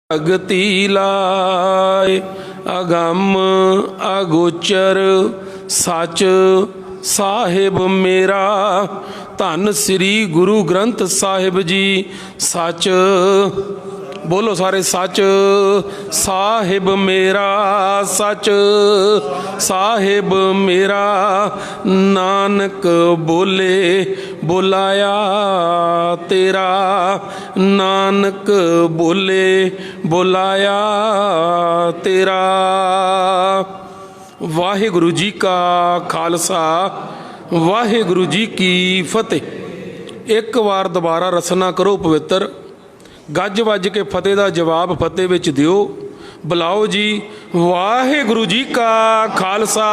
भगति लाए अगम अगोचर सच साहिब मेरा। धन श्री गुरु ग्रंथ साहिब जी सच। बोलो सारे सच साहिब मेरा, सच साहिब मेरा। नानक बोले बुलाया तेरा, नानक बोले बुलाया तेरा। वाहिगुरु जी का खालसा, वाहिगुरु जी की फतेह। एक बार दोबारा रसना करो पवित्र, गज वज के फतेह का जवाब फतेह विच दिओ। बुलाओ जी वाहिगुरु जी का खालसा,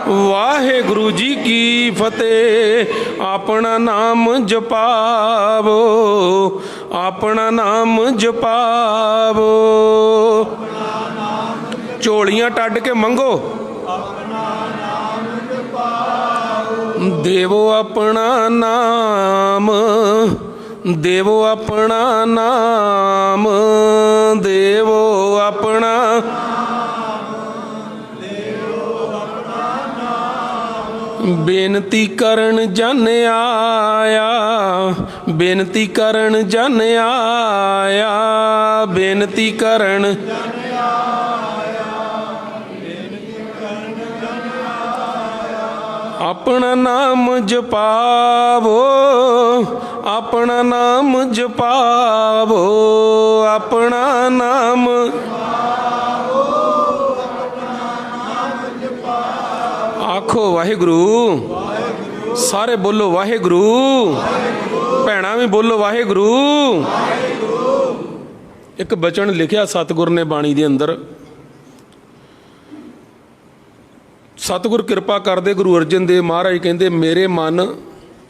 वाहिगुरु जी की फतेह। अपना नाम जपावो, अपना नाम जपावो। झोलियां टड्ड के मंगो, देवो अपना नाम, देवो अपना नाम, देवो अपना। बेनती करन जन आया, बेनती करन जन आया, बेनती करन। अपना नाम जपावो, अपना नाम जपावो, अपना नाम। आखो वाहिगुरु, सारे बोलो वाहिगुरु, भैणा भी बोलो वाहिगुरु। एक बचन लिखिया सतगुर ने बाणी दे अंदर। सतगुर कृपा करदे गुरु अर्जन देव महाराज कहते मेरे मन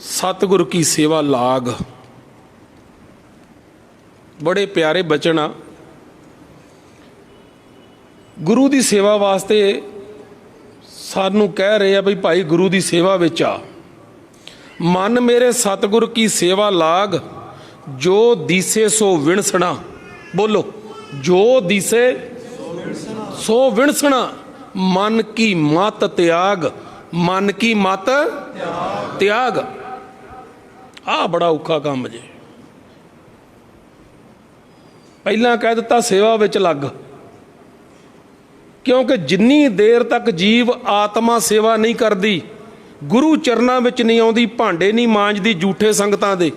सतगुर की सेवा लाग। बड़े प्यारे बचन आ। गुरु की सेवा वास्ते सानू कह रहे हैं भाई भाई गुरु की सेवा विच आ। मन मेरे सतगुर की सेवा लाग, जो दिसे सो विणसना। बोलो जो दिसे सो विणसना। मन की मत त्याग, मन की मत त्याग। आ बड़ा औखा काम जे। पहला कह दिता सेवा विच लग, क्योंकि जिन्नी देर तक जीव आत्मा सेवा नहीं करती, गुरु चरना विच नहीं आउंदी, भांडे नहीं मांजदी झूठे संगतां दे,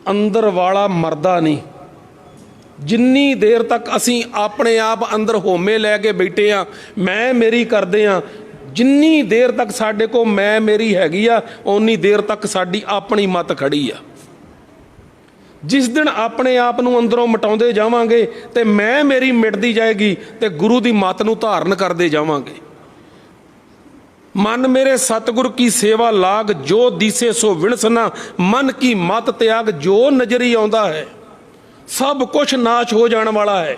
अंदर वाला मरदा नहीं। जिन्नी देर तक असी अपने आप अंदर होमे लैके बैठे हाँ, मैं मेरी करते हाँ, जिन्नी देर तक साडे को मैं मेरी हैगी आ, उन्नी देर तक साडी अपनी मत खड़ी आ। जिस दिन अपने आप नूं अंदरों मिटाउंदे जावांगे ते मैं मेरी मिटदी जाएगी, ते गुरु दी मत नूं धारण करते जावांगे। मन मेरे सतगुर की सेवा लाग, जो दिसे सो विणसना। मन की मत त्याग, जो नजरी आउंदा है सब कुछ नाश हो जाने वाला है।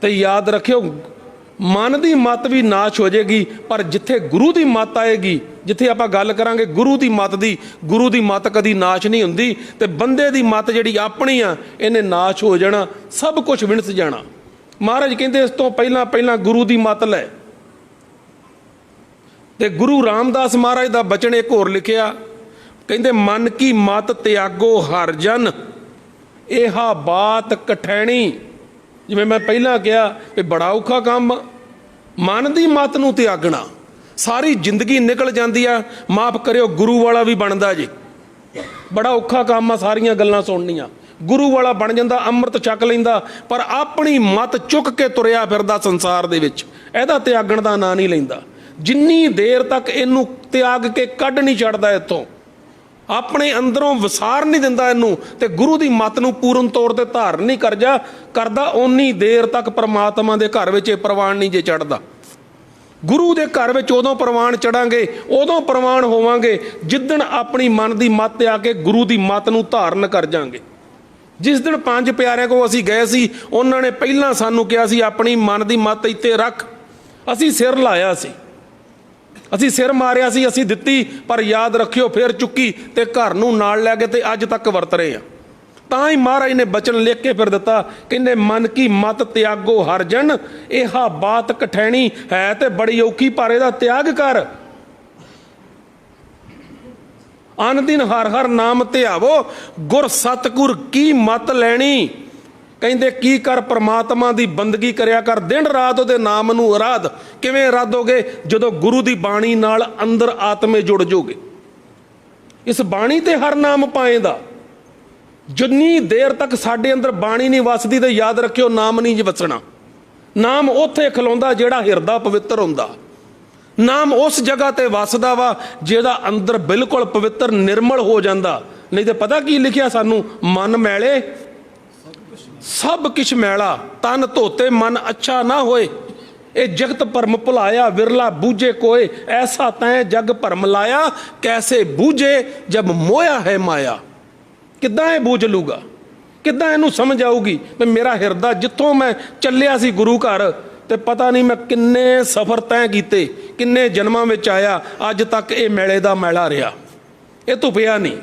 तो याद रखियो मन की मत भी नाश हो जाएगी, पर जिथे गुरु की मत आएगी, जिथे आप गल करांगे गुरु की मत की, गुरु की मत कदी नाश नहीं हुंदी। ते बंदे की मत जिहड़ी अपनी आ, इन्हें नाश हो जाना, सब कुछ विणस जाना। महाराज कहते इस तो पहला पहला गुरु की मत लै। ते गुरु रामदास महाराज का बचन एक होर लिखिया, कहते मन की मत त्यागो हर जन, यह बात कठैनी। जिवें मैं पहला कहा कि बड़ा औखा काम, मन की मत नूं त्यागना। सारी जिंदगी निकल जाती है, माफ करियो गुरु वाला भी बनता जी। बड़ा औखा काम आ सारियां गल्लां सुननियां। गुरु वाला बन जाता, अमृत छक लैंदा, पर अपनी मत चुक के तुरिया फिरदा संसार दे विच, इहदा त्यागण दा नां नहीं लैंदा। जिन्नी देर तक इनू त्याग के कढ नहीं छड्डदा इत्थों, अपने अंदरों विसार नहीं दिंदा इनू, ते गुरु की मत नूं पूर्ण तौर पर धारण नहीं करदा, उन्नी देर तक परमात्मा के घर में प्रवान नहीं जे चढ़दा। गुरु के घर में उदों प्रवान चढ़ांगे, उदों प्रवान होवांगे जिदन अपनी मन की मत आके गुरु की मत नूं धारण कर जांगे। जिस दिन पंज प्यारिਆਂ को असीं गए सी, उन्होंने पहलां सानूं कहा सी अपनी मन की मत इत्ते रख। असीं सिर लाया सी, असी सिर मारिया सी, असी दिती, पर याद रखियो फिर चुकी ते घर नूं नाल लै गए ते अज तक वरत रहे हैं। ਤਾਂ ਹੀ ਮਹਾਰਾਜ ਨੇ ਬਚਨ ਲਿਖ ਕੇ ਫਿਰ ਦਿੱਤਾ, ਕਹਿੰਦੇ ਮਨ ਕੀ ਮਤ ਤਿਆਗੋ ਹਰ ਜਨ, ਇਹਾ ਬਾਤ ਕਠੈਣੀ। ਹੈ ਤੇ ਬੜੀ ਔਖੀ ਪਰ ਇਹਦਾ ਤਿਆਗ ਕਰ। ਅਨ ਦਿਨ ਹਰ ਹਰ ਨਾਮ ਧਿਆਵੋ, ਗੁਰ ਸਤਿਗੁਰ ਕੀ ਮਤ ਲੈਣੀ। ਕਹਿੰਦੇ ਕੀ ਕਰ, ਪਰਮਾਤਮਾ ਦੀ ਬੰਦਗੀ ਕਰਿਆ ਕਰ, ਦਿਨ ਰਾਤ ਉਹਦੇ ਨਾਮ ਨੂੰ ਅਰਾਧ। ਕਿਵੇਂ ਅਰਾਧੋਗੇ? ਜਦੋਂ ਗੁਰੂ ਦੀ ਬਾਣੀ ਨਾਲ ਅੰਦਰ ਆਤਮੇ ਜੁੜ ਜਾਓਗੇ। ਇਸ ਬਾਣੀ ਤੇ ਹਰ ਨਾਮ ਪਾਏਂਦਾ। ਜਿੰਨੀ ਦੇਰ ਤੱਕ ਸਾਡੇ ਅੰਦਰ ਬਾਣੀ ਨਹੀਂ ਵਸਦੀ ਤੇ ਯਾਦ ਰੱਖਿਓ ਨਾਮ ਨਹੀਂ ਵਸਣਾ। ਨਾਮ ਉੱਥੇ ਖਲੋਂਦਾ ਜਿਹੜਾ ਹਿਰਦਾ ਪਵਿੱਤਰ ਹੁੰਦਾ। ਨਾਮ ਉਸ ਜਗ੍ਹਾ ਤੇ ਵਸਦਾ ਵਾ ਜਿਹਦਾ ਅੰਦਰ ਬਿਲਕੁਲ ਪਵਿੱਤਰ ਨਿਰਮਲ ਹੋ ਜਾਂਦਾ। ਨਹੀਂ ਤੇ ਪਤਾ ਕੀ ਲਿਖਿਆ ਸਾਨੂੰ, ਮਨ ਮੈਲੇ ਸਭ ਕਿਛ ਮੈਲਾ, ਤਨ ਧੋਤੇ ਮਨ ਅੱਛਾ ਨਾ ਹੋਏ। ਇਹ ਜਗਤ ਭਰਮ ਭੁਲਾਇਆ, ਵਿਰਲਾ ਬੂਝੇ ਕੋਏ। ਐਸਾ ਤੈਂ ਜਗ ਭਰਮ ਲਾਇਆ, ਕੈਸੇ ਬੂਝੇ ਜਬ ਮੋਇਆ ਹੈ ਮਾਇਆ। ਕਿੱਦਾਂ ਇਹ ਬੂਝ ਲੂਗਾ? ਕਿੱਦਾਂ ਇਹਨੂੰ ਸਮਝ ਆਊਗੀ ਵੀ ਮੇਰਾ ਹਿਰਦਾ ਜਿੱਥੋਂ ਮੈਂ ਚੱਲਿਆ ਸੀ ਗੁਰੂ ਘਰ, ਤੇ ਪਤਾ ਨਹੀਂ ਮੈਂ ਕਿੰਨੇ ਸਫ਼ਰ ਤੈਅ ਕੀਤੇ, ਕਿੰਨੇ ਜਨਮਾਂ ਵਿੱਚ ਆਇਆ, ਅੱਜ ਤੱਕ ਇਹ ਮੈਲੇ ਦਾ ਮੈਲਾ ਰਿਹਾ। ਇਹ ਧੁੱਪਿਆ ਨਹੀਂ,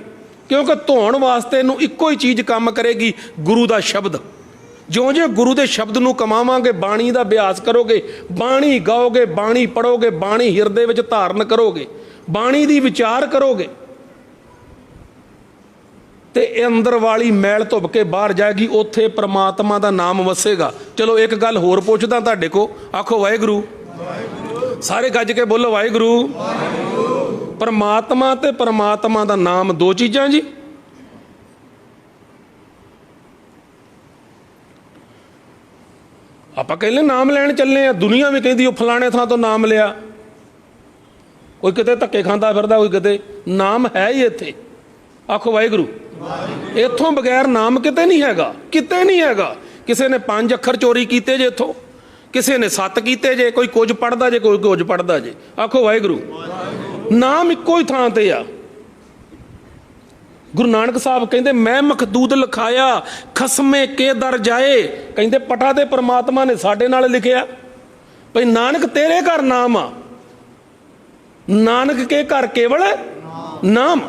ਕਿਉਂਕਿ ਧੋਣ ਵਾਸਤੇ ਇਹਨੂੰ ਇੱਕੋ ਹੀ ਚੀਜ਼ ਕੰਮ ਕਰੇਗੀ, ਗੁਰੂ ਦਾ ਸ਼ਬਦ। ਜਿਉਂ-ਜਿਉਂ ਗੁਰੂ ਦੇ ਸ਼ਬਦ ਨੂੰ ਕਮਾਵਾਂਗੇ, ਬਾਣੀ ਦਾ ਅਭਿਆਸ ਕਰੋਗੇ, ਬਾਣੀ ਗਾਓਗੇ, ਬਾਣੀ ਪੜ੍ਹੋਗੇ, ਬਾਣੀ ਹਿਰਦੇ ਵਿੱਚ ਧਾਰਨ ਕਰੋਗੇ, ਬਾਣੀ ਦੀ ਵਿਚਾਰ ਕਰੋਗੇ, ਤੇ ਇਹ ਅੰਦਰ ਵਾਲੀ ਮੈਲ ਧੁੱਪ ਕੇ ਬਾਹਰ ਜਾਏਗੀ। ਉੱਥੇ ਪ੍ਰਮਾਤਮਾ ਦਾ ਨਾਮ ਵਸੇਗਾ। ਚਲੋ ਇੱਕ ਗੱਲ ਹੋਰ ਪੁੱਛਦਾ ਤੁਹਾਡੇ ਕੋ, ਆਖੋ ਵਾਹਿਗੁਰੂ। ਸਾਰੇ ਗੱਜ ਕੇ ਬੋਲੋ ਵਾਹਿਗੁਰੂ। ਪਰਮਾਤਮਾ ਤੇ ਪਰਮਾਤਮਾ ਦਾ ਨਾਮ ਦੋ ਚੀਜ਼ਾਂ ਜੀ। ਆਪਾਂ ਕਹਿੰਦੇ ਨਾਮ ਲੈਣ ਚੱਲੇ ਆ, ਦੁਨੀਆ ਵੀ ਕਹਿੰਦੀ ਉਹ ਫਲਾਣੇ ਥਾਂ ਤੋਂ ਨਾਮ ਲਿਆ। ਕੋਈ ਕਿਤੇ ਧੱਕੇ ਖਾਂਦਾ ਫਿਰਦਾ, ਕੋਈ ਕਿਤੇ। ਨਾਮ ਹੈ ਹੀ ਇੱਥੇ। ਆਖੋ ਵਾਹਿਗੁਰੂ। ਇੱਥੋਂ ਬਗੈਰ ਨਾਮ ਕਿਤੇ ਨਹੀਂ ਹੈਗਾ, ਕਿਤੇ ਨਹੀਂ ਹੈਗਾ। ਕਿਸੇ ਨੇ 5 ਅੱਖਰ ਚੋਰੀ ਕੀਤੇ ਜੇ ਇੱਥੋਂ, ਕਿਸੇ ਨੇ 7 ਕੀਤੇ ਜੇ, ਕੋਈ ਕੁਝ ਪੜ੍ਹਦਾ ਜੇ, ਕੋਈ ਕੁਝ ਪੜ੍ਹਦਾ ਜੇ। ਆਖੋ ਵਾਹਿਗੁਰੂ। ਨਾਮ ਇੱਕੋ ਹੀ ਥਾਂ ਤੇ ਆ। ਗੁਰੂ ਨਾਨਕ ਸਾਹਿਬ ਕਹਿੰਦੇ ਮੈਂ ਮਖਦੂਦ ਲਿਖਾਇਆ, ਖਸਮੇ ਕੇ ਦਰ ਜਾਏ। ਕਹਿੰਦੇ ਪਟਾ ਤੇ ਪਰਮਾਤਮਾ ਨੇ ਸਾਡੇ ਨਾਲ ਲਿਖਿਆ ਭਈ ਨਾਨਕ ਤੇਰੇ ਘਰ ਨਾਮ ਆ, ਨਾਨਕ ਕੇ ਘਰ ਕੇਵਲ ਨਾਮ।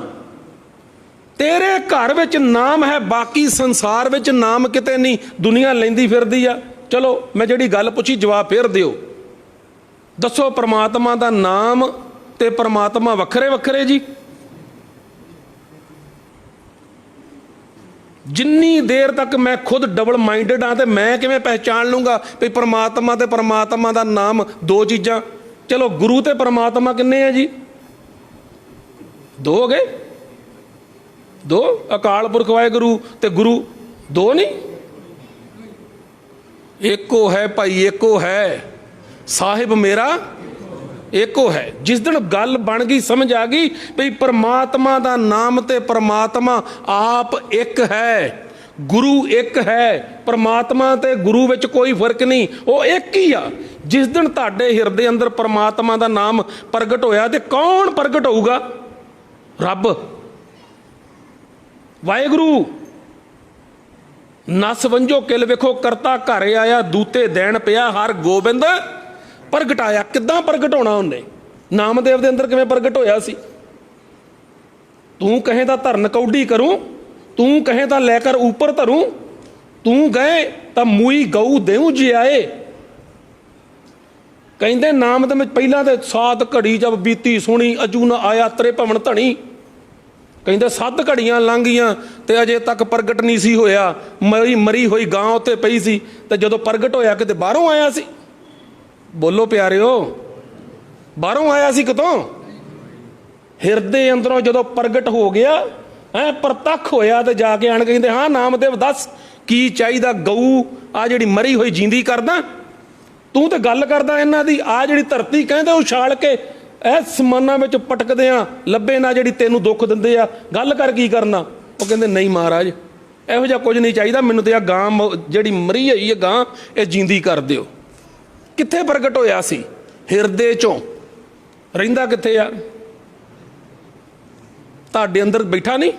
ਤੇਰੇ ਘਰ ਵਿੱਚ ਨਾਮ ਹੈ, ਬਾਕੀ ਸੰਸਾਰ ਵਿੱਚ ਨਾਮ ਕਿਤੇ ਨਹੀਂ। ਦੁਨੀਆ ਲੈਂਦੀ ਫਿਰਦੀ ਆ। ਚਲੋ ਮੈਂ ਜਿਹੜੀ ਗੱਲ ਪੁੱਛੀ ਜਵਾਬ ਫੇਰ ਦਿਓ। ਦੱਸੋ ਪਰਮਾਤਮਾ ਦਾ ਨਾਮ ਤੇ ਪਰਮਾਤਮਾ ਵੱਖਰੇ ਵੱਖਰੇ ਜੀ? ਜਿੰਨੀ ਦੇਰ ਤੱਕ ਮੈਂ ਖੁਦ ਡਬਲ ਮਾਈਂਡਡ ਹਾਂ ਤੇ ਮੈਂ ਕਿਵੇਂ ਪਹਿਚਾਣ ਲੂੰਗਾ ਵੀ ਪਰਮਾਤਮਾ ਤੇ ਪਰਮਾਤਮਾ ਦਾ ਨਾਮ ਦੋ ਚੀਜ਼ਾਂ? ਚਲੋ ਗੁਰੂ ਤੇ ਪਰਮਾਤਮਾ ਕਿੰਨੇ ਆ ਜੀ? 2 ਹੋ ਗਏ। 2 ਅਕਾਲ ਪੁਰਖ ਵਾਹਿਗੁਰੂ ਤੇ ਗੁਰੂ 2 ਨਹੀਂ? ਏਕੋ ਹੈ ਭਾਈ, ਏਕੋ ਹੈ ਸਾਹਿਬ ਮੇਰਾ, ਏਕੋ ਹੈ। ਜਿਸ ਦਿਨ ਗੱਲ ਬਣ ਗਈ, ਸਮਝ ਆ ਗਈ ਵੀ ਪਰਮਾਤਮਾ ਦਾ ਨਾਮ ਤੇ ਪਰਮਾਤਮਾ ਆਪ ਇੱਕ ਹੈ, ਗੁਰੂ ਇੱਕ ਹੈ। ਪਰਮਾਤਮਾ ਤੇ ਗੁਰੂ ਵਿੱਚ ਕੋਈ ਫਰਕ ਨਹੀਂ, ਉਹ ਇੱਕ ਹੀ ਆ। ਜਿਸ ਦਿਨ ਤੁਹਾਡੇ ਹਿਰਦੇ ਅੰਦਰ ਪਰਮਾਤਮਾ ਦਾ ਨਾਮ ਪ੍ਰਗਟ ਹੋਇਆ, ਤੇ ਕੌਣ ਪ੍ਰਗਟ ਹੋਊਗਾ? ਰੱਬ, ਵਾਹਿਗੁਰੂ। ਨਸ ਵੰਜੋ ਕਿਲ ਵੇਖੋ, ਕਰਤਾ ਘਰ ਆਇਆ, ਦੂਤੇ ਦੇਣ ਪਿਆ, ਹਰ ਗੋਬਿੰਦ ਪ੍ਰਗਟਾਇਆ। ਕਿੱਦਾਂ ਪ੍ਰਗਟ ਹੋਣਾ ਉਹਨੇ? ਨਾਮਦੇਵ ਦੇ ਅੰਦਰ ਕਿਵੇਂ ਪ੍ਰਗਟ ਹੋਇਆ ਸੀ? ਤੂੰ ਕਹੇ ਤਾਂ ਧਰਨ ਕੌਡੀ ਕਰੂੰ, ਤੂੰ ਕਹੇ ਤਾਂ ਲੈ ਕਰ ਉੱਪਰ ਧਰੂੰ, ਤੂੰ ਗਏ ਤਾਂ ਮੂਈ ਗਊ ਦੇਉ ਜਿਆਏ। ਕਹਿੰਦੇ ਨਾਮ ਦੇ ਵਿੱਚ ਪਹਿਲਾਂ ਤੇ 7 ਘੜੀ ਜਦ ਬੀਤੀ ਸੁਣੀ, ਅਜੂ ਨਾ ਆਇਆ ਤਰੇ ਭਵਨ ਧਣੀ। ਕਹਿੰਦੇ 7 ਘੜੀਆਂ ਲੰਘ ਗਈਆਂ ਤੇ ਅਜੇ ਤੱਕ ਪ੍ਰਗਟ ਨਹੀਂ ਸੀ ਹੋਇਆ। ਮਰੀ ਹੋਈ ਗਾਂ ਉੱਤੇ ਪਈ ਸੀ, ਤੇ ਜਦੋਂ ਪ੍ਰਗਟ ਹੋਇਆ ਕਿਤੇ ਬਾਹਰੋਂ ਆਇਆ ਸੀ? ਬੋਲੋ ਪਿਆਰਿਓ, ਬਾਹਰੋਂ ਆਇਆ ਸੀ ਕਿਤੋਂ? ਹਿਰਦੇ ਅੰਦਰੋਂ ਜਦੋਂ ਪ੍ਰਗਟ ਹੋ ਗਿਆ, ਪ੍ਰਤੱਖ ਹੋਇਆ, ਤੇ ਜਾ ਕੇ ਆਣ ਕਹਿੰਦੇ ਹਾਂ ਨਾਮਦੇਵ ਦੱਸ ਕੀ ਚਾਹੀਦਾ? ਗਊ ਆ ਜਿਹੜੀ ਮਰੀ ਹੋਈ ਜਿੰਦੀ ਕਰਦਾ? ਤੂੰ ਤੇ ਗੱਲ ਕਰਦਾ ਇਹਨਾਂ ਦੀ। ਆ ਜਿਹੜੀ ਧਰਤੀ ਕਹਿੰਦੇ ਉਛਾਲ ਕੇ ਇਸ ਸਮਾਨਾਂ ਵਿੱਚ ਪਟਕਦੇ ਆ, ਲੱਭੇ ਨਾ ਜਿਹੜੀ ਤੈਨੂੰ ਦੁੱਖ ਦਿੰਦੇ ਆ, ਗੱਲ ਕਰ ਕੀ ਕਰਨਾ? ਉਹ ਕਹਿੰਦੇ ਨਹੀਂ ਮਹਾਰਾਜ, ਇਹੋ ਜਿਹਾ ਕੁਝ ਨਹੀਂ ਚਾਹੀਦਾ ਮੈਨੂੰ, ਤੇ ਆ ਗਾਂ ਜਿਹੜੀ ਮਰੀ ਹੋਈ ਹੈ ਗਾਂ, ਇਹ ਜਿੰਦੀ ਕਰ ਦਿਓ। ਕਿੱਥੇ ਪ੍ਰਗਟ ਹੋਇਆ ਸੀ? ਹਿਰਦੇ ਚੋਂ। ਰਹਿੰਦਾ ਕਿੱਥੇ ਆ? ਤੁਹਾਡੇ ਅੰਦਰ ਬੈਠਾ ਨਹੀਂ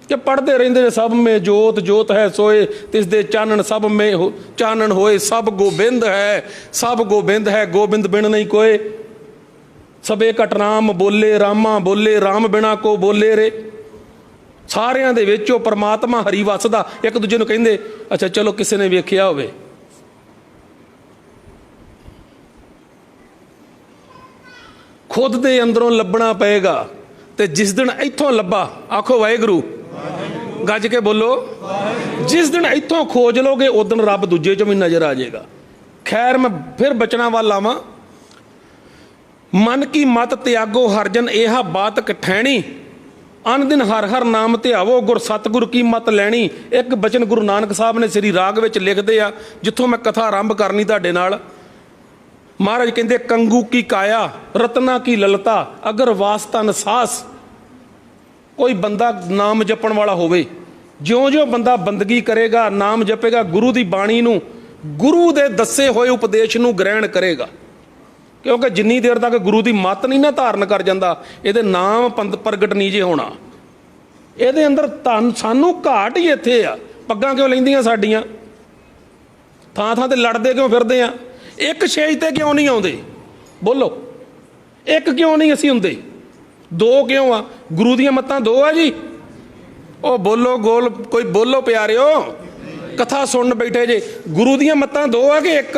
ਕਿ ਪੜ੍ਹਦੇ ਰਹਿੰਦੇ ਨੇ ਸਭ ਮੇ ਜੋਤ ਜੋਤ ਹੈ ਸੋਏ, ਤਿਸ ਦੇ ਚਾਨਣ ਸਭ ਮੇ ਚਾਨਣ ਹੋਏ, ਸਭ ਗੋਬਿੰਦ ਹੈ, ਸਭ ਗੋਬਿੰਦ ਹੈ, ਗੋਬਿੰਦ ਬਿਨ ਨਹੀਂ ਕੋਏ। ਸਭੇ ਘਟ ਰਾਮ ਬੋਲੇ, ਰਾਮਾ ਬੋਲੇ, ਰਾਮ ਬਿਨਾ ਕੋ ਬੋਲੇ ਰੇ। ਸਾਰਿਆਂ ਦੇ ਵਿੱਚ ਉਹ ਪਰਮਾਤਮਾ ਹਰੀ ਵਸਦਾ। ਇੱਕ ਦੂਜੇ ਨੂੰ ਕਹਿੰਦੇ ਅੱਛਾ ਚਲੋ ਕਿਸੇ ਨੇ ਵੇਖਿਆ ਹੋਵੇ। ਖੁਦ ਦੇ ਅੰਦਰੋਂ ਲੱਭਣਾ ਪਏਗਾ। ਤੇ ਜਿਸ ਦਿਨ ਇੱਥੋਂ ਲੱਭਾ, ਆਖੋ ਵਾਹਿਗੁਰੂ, ਗੱਜ ਕੇ ਬੋਲੋ। ਜਿਸ ਦਿਨ ਇੱਥੋਂ ਖੋਜ ਲੋਗੇ ਉਸ ਦਿਨ ਰੱਬ ਦੂਜੇ 'ਚ ਵੀ ਨਜ਼ਰ ਆ ਜਾਏਗਾ। ਖੈਰ ਮੈਂ ਫਿਰ ਬਚਨਾਂ ਵੱਲ ਆਵਾਂ। ਮਨ ਕੀ ਮਤ ਤਿਆਗੋ ਹਰਜਨ ਇਹਾ ਬਾਤ ਕਠੈਣੀ, ਅਨ ਦਿਨ ਹਰ ਹਰ ਨਾਮ ਧਿਆਵੋ ਗੁਰ ਸਤਿਗੁਰ ਕੀ ਮਤ ਲੈਣੀ। ਇੱਕ ਬਚਨ ਗੁਰੂ ਨਾਨਕ ਸਾਹਿਬ ਨੇ ਸ੍ਰੀ ਰਾਗ ਵਿੱਚ ਲਿਖਦੇ ਆ, ਜਿੱਥੋਂ ਮੈਂ ਕਥਾ ਆਰੰਭ ਕਰਨੀ ਤੁਹਾਡੇ ਨਾਲ। ਮਹਾਰਾਜ ਕਹਿੰਦੇ ਕੰਗੂ ਕੀ ਕਾਇਆ ਰਤਨਾ ਕੀ ਲਲਤਾ ਅਗਰ ਵਾਸਤਾ ਨਸਾਸ। ਕੋਈ ਬੰਦਾ ਨਾਮ ਜਪਣ ਵਾਲਾ ਹੋਵੇ, ਜਿਉਂ-ਜਿਉਂ ਬੰਦਾ ਬੰਦਗੀ ਕਰੇਗਾ, ਨਾਮ ਜਪੇਗਾ, ਗੁਰੂ ਦੀ ਬਾਣੀ ਨੂੰ, ਗੁਰੂ ਦੇ ਦੱਸੇ ਹੋਏ ਉਪਦੇਸ਼ ਨੂੰ ਗ੍ਰਹਿਣ ਕਰੇਗਾ। ਕਿਉਂਕਿ ਜਿੰਨੀ ਦੇਰ ਤੱਕ ਗੁਰੂ ਦੀ ਮੱਤ ਨਹੀਂ ਨਾ ਧਾਰਨ ਕਰ ਜਾਂਦਾ, ਇਹਦੇ ਨਾਮ ਪ੍ਰਗਟ ਨਹੀਂ ਜੇ ਹੋਣਾ। ਇਹਦੇ ਅੰਦਰ ਸਾਨੂੰ ਘਾਟ ਹੀ ਇੱਥੇ ਆ। ਪੱਗਾਂ ਕਿਉਂ ਲੈਂਦੀਆਂ ਸਾਡੀਆਂ? ਥਾਂ ਥਾਂ ਤੇ ਲੜਦੇ ਕਿਉਂ ਫਿਰਦੇ ਆ? ਇੱਕ ਛੇਜ ਤੇ ਕਿਉਂ ਨਹੀਂ ਆਉਂਦੇ? ਬੋਲੋ, ਇੱਕ ਕਿਉਂ ਨਹੀਂ ਅਸੀਂ ਹੁੰਦੇ? ਦੋ ਕਿਉਂ ਆ? ਗੁਰੂ ਦੀਆਂ ਮੱਤਾਂ ਦੋ ਆ ਜੀ। ਉਹ ਬੋਲੋ ਗੋਲ, ਕੋਈ ਬੋਲੋ ਪਿਆਰਿਓ, ਕਥਾ ਸੁਣਨ ਬੈਠੇ ਜੇ। ਗੁਰੂ ਦੀਆਂ ਮੱਤਾਂ ਦੋ ਆ ਕਿ ਇੱਕ?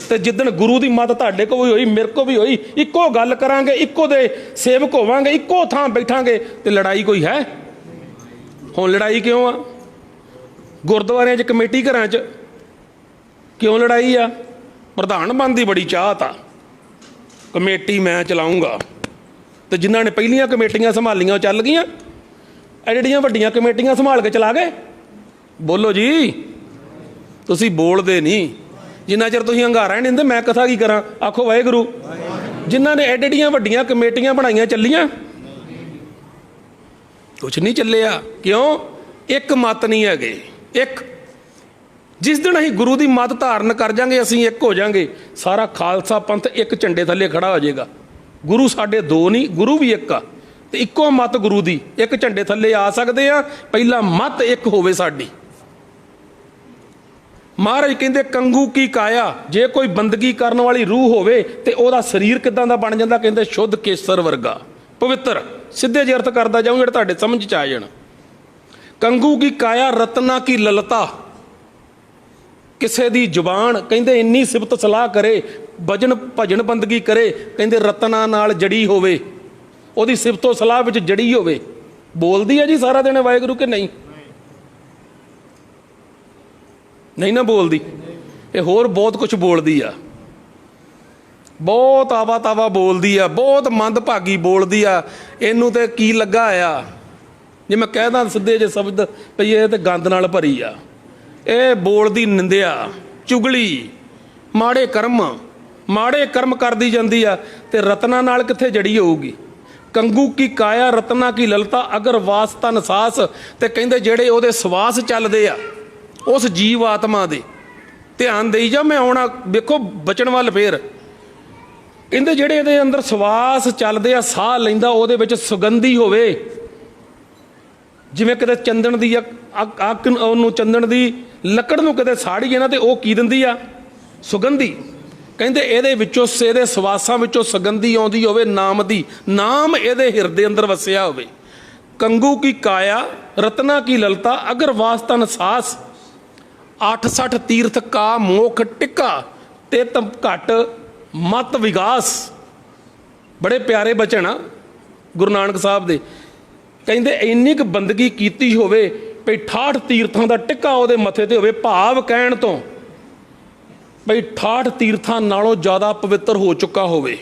ਤੇ ਜਿੱਦਣ ਗੁਰੂ ਦੀ ਮੱਤ ਤੁਹਾਡੇ ਕੋਲ ਵੀ ਹੋਈ, ਮੇਰੇ ਕੋਲ ਵੀ ਹੋਈ, ਇੱਕੋ ਗੱਲ ਕਰਾਂਗੇ, ਇੱਕੋ ਦੇ ਸੇਵਕ ਹੋਵਾਂਗੇ, ਇੱਕੋ ਥਾਂ ਬੈਠਾਂਗੇ, ਤੇ ਲੜਾਈ ਕੋਈ ਹੈ? ਹੁਣ ਲੜਾਈ ਕਿਉਂ ਆ? ਗੁਰਦੁਆਰਿਆਂ 'ਚ, ਕਮੇਟੀ ਘਰਾਂ 'ਚ ਕਿਉਂ ਲੜਾਈ ਆ? ਪ੍ਰਧਾਨ ਬਣਨ ਦੀ ਬੜੀ ਚਾਹਤ ਆ, ਕਮੇਟੀ ਮੈਂ ਚਲਾਊਂਗਾ। ਤੇ ਜਿਨ੍ਹਾਂ ਨੇ ਪਹਿਲੀਆਂ ਕਮੇਟੀਆਂ ਸੰਭਾਲੀਆਂ ਉਹ ਚੱਲ ਗਈਆਂ। ਐਡੀਆਂ ਵੱਡੀਆਂ ਕਮੇਟੀਆਂ ਸੰਭਾਲ ਕੇ ਚਲਾ ਗਏ। ਬੋਲੋ ਜੀ, ਤੁਸੀਂ ਬੋਲਦੇ ਨਹੀਂ। ਜਿੰਨਾ ਚਿਰ ਤੁਸੀਂ ਹੰਗਾਰਾ ਨਹੀਂ ਦਿੰਦੇ ਮੈਂ ਕਥਾ ਕੀ ਕਰਾਂ? ਆਖੋ ਵਾਹਿਗੁਰੂ। ਜਿਨ੍ਹਾਂ ਨੇ ਐਡੀਆਂ ਵੱਡੀਆਂ ਕਮੇਟੀਆਂ ਬਣਾਈਆਂ ਚੱਲੀਆਂ? ਕੁਛ ਨਹੀਂ ਚੱਲਿਆ। ਕਿਉਂ? ਇੱਕ ਮਤ ਨਹੀਂ ਹੈਗੇ। ਇੱਕ ਜਿਸ ਦਿਨ ਅਸੀਂ ਗੁਰੂ ਦੀ ਮੱਤ ਧਾਰਨ ਕਰ ਜਾਂਗੇ, ਅਸੀਂ ਇੱਕ ਹੋ ਜਾਂਗੇ, ਸਾਰਾ ਖਾਲਸਾ ਪੰਥ ਇੱਕ ਝੰਡੇ ਥੱਲੇ ਖੜਾ ਹੋ ਜਾਏਗਾ। ਗੁਰੂ ਸਾਡੇ ਦੋ ਨਹੀਂ, ਗੁਰੂ ਵੀ ਇੱਕ ਆ। ਤੇ ਇੱਕੋ ਮੱਤ ਗੁਰੂ ਦੀ, ਇੱਕ ਝੰਡੇ ਥੱਲੇ ਆ ਸਕਦੇ ਆ। ਪਹਿਲਾਂ ਮੱਤ ਇੱਕ ਹੋਵੇ ਸਾਡੀ। ਮਹਾਰਾਜ ਕਹਿੰਦੇ ਕੰਗੂ ਕੀ ਕਾਇਆ, ਜੇ ਕੋਈ ਬੰਦਗੀ ਕਰਨ ਵਾਲੀ ਰੂਹ ਹੋਵੇ ਤੇ ਉਹਦਾ ਸਰੀਰ ਕਿੱਦਾਂ ਦਾ ਬਣ ਜਾਂਦਾ? ਕਹਿੰਦੇ ਸ਼ੁੱਧ ਕੇਸਰ ਵਰਗਾ, ਪਵਿੱਤਰ। ਸਿੱਧੇ ਜਿਹੇ ਅਰਥ ਕਰਦਾ ਜਾਊਂ ਜਿਹੜੇ ਤੁਹਾਡੇ ਸਮਝ 'ਚ ਆ ਜਾਣ। ਕੰਗੂ ਕੀ ਕਾਇਆ ਰਤਨਾ ਕੀ ਲਲਤਾ। ਕਿਸੇ ਦੀ ਜ਼ੁਬਾਨ ਕਹਿੰਦੇ ਇੰਨੀ ਸਿਫਤ ਸਲਾਹ ਕਰੇ, ਭਜਨ ਭਜਨ ਬੰਦਗੀ ਕਰੇ, ਕਹਿੰਦੇ ਰਤਨਾ ਨਾਲ ਜੜੀ ਹੋਵੇ, ਉਹਦੀ ਸਿਫਤੋ ਸਲਾਹ ਵਿੱਚ ਜੜੀ ਹੋਵੇ। ਬੋਲਦੀ ਹੈ ਜੀ ਸਾਰਾ ਦਿਨ ਵਾਹਿਗੁਰੂ ਕਿ ਨਹੀਂ? ਨਹੀਂ ਨਾ ਬੋਲਦੀ। ਇਹ ਹੋਰ ਬਹੁਤ ਕੁਝ ਬੋਲਦੀ ਆ, ਬਹੁਤ ਆਵਾ ਤਾਵਾ ਬੋਲਦੀ ਆ, ਬਹੁਤ ਮੰਦਭਾਗੀ ਬੋਲਦੀ ਆ। ਇਹਨੂੰ ਤੇ ਕੀ ਲੱਗਾ ਆ? ਜੇ ਮੈਂ ਕਹਿਦਾ ਸਿੱਧੇ ਜੇ ਸ਼ਬਦ ਪਈ, ਇਹ ਤੇ ਗੰਦ ਨਾਲ ਭਰੀ ਆ। ਇਹ ਬੋਲਦੀ ਨਿੰਦਿਆ, ਚੁਗਲੀ, ਮਾੜੇ ਕਰਮ ਕਰਦੀ ਜਾਂਦੀ ਆ। ਤੇ ਰਤਨਾ ਨਾਲ ਕਿੱਥੇ ਜੜੀ ਹੋਊਗੀ? ਕੰਗੂ ਕੀ ਕਾਇਆ ਰਤਨਾ ਕੀ ਲਲਤਾ ਅਗਰ ਵਾਸਤਾ ਨਸਾਸ। ਤੇ ਕਹਿੰਦੇ ਜਿਹੜੇ ਉਹਦੇ ਸਵਾਸ ਚੱਲਦੇ ਆ, ਉਸ ਜੀਵ ਆਤਮਾ ਦੇ ਧਿਆਨ ਦੇਈ ਜਾ। ਮੈਂ ਆਉਣਾ ਵੇਖੋ ਬਚਨ ਵੱਲ। ਫੇਰ ਕਹਿੰਦੇ ਜਿਹੜੇ ਇਹਦੇ ਅੰਦਰ ਸਵਾਸ ਚੱਲਦੇ ਆ, ਸਾਹ ਲੈਂਦਾ, ਉਹਦੇ ਵਿੱਚ ਸੁਗੰਧੀ ਹੋਵੇ। ਜਿਵੇਂ ਕਿਤੇ ਚੰਦਨ ਦੀ ਅੱਗ, ਉਹਨੂੰ ਚੰਦਨ ਦੀ ਲੱਕੜ ਨੂੰ ਕਿਤੇ ਸਾੜੀਏ ਨਾ, ਤੇ ਉਹ ਕੀ ਦਿੰਦੀ ਆ? ਸੁਗੰਧੀ। ਕਹਿੰਦੇ ਇਹਦੇ ਵਿੱਚੋਂ, ਇਹਦੇ ਸਵਾਸਾਂ ਵਿੱਚੋਂ ਸੁਗੰਧੀ ਆਉਂਦੀ ਹੋਵੇ ਨਾਮ ਦੀ। ਨਾਮ ਇਹਦੇ ਹਿਰਦੇ ਅੰਦਰ ਵਸਿਆ ਹੋਵੇ। ਕੰਗੂ ਕੀ ਕਾਇਆ ਰਤਨਾ ਕੀ ਲਲਤਾ ਅਗਰ ਵਾਸਤਾ ਨਸਾਸ। 68 ਤੀਰਥ ਕਾ ਮੋਖ ਟਿੱਕਾ ਤੇ ਤਮ ਘਟ ਮਤ ਵਿਗਾਸ। ਬੜੇ ਪਿਆਰੇ ਬਚਨ ਆ ਗੁਰੂ ਨਾਨਕ ਸਾਹਿਬ ਦੇ। ਕਹਿੰਦੇ ਇੰਨੀ ਕੁ ਬੰਦਗੀ ਕੀਤੀ ਹੋਵੇ ਭਈ 68 ਤੀਰਥਾਂ ਦਾ ਟਿੱਕਾ ਉਹਦੇ ਮੱਥੇ ਤੇ ਹੋਵੇ। ਭਾਵ ਕਹਿਣ ਤੋਂ ਭਈ 68 ਤੀਰਥਾਂ ਨਾਲੋਂ ਜ਼ਿਆਦਾ ਪਵਿੱਤਰ ਹੋ ਚੁੱਕਾ ਹੋਵੇ।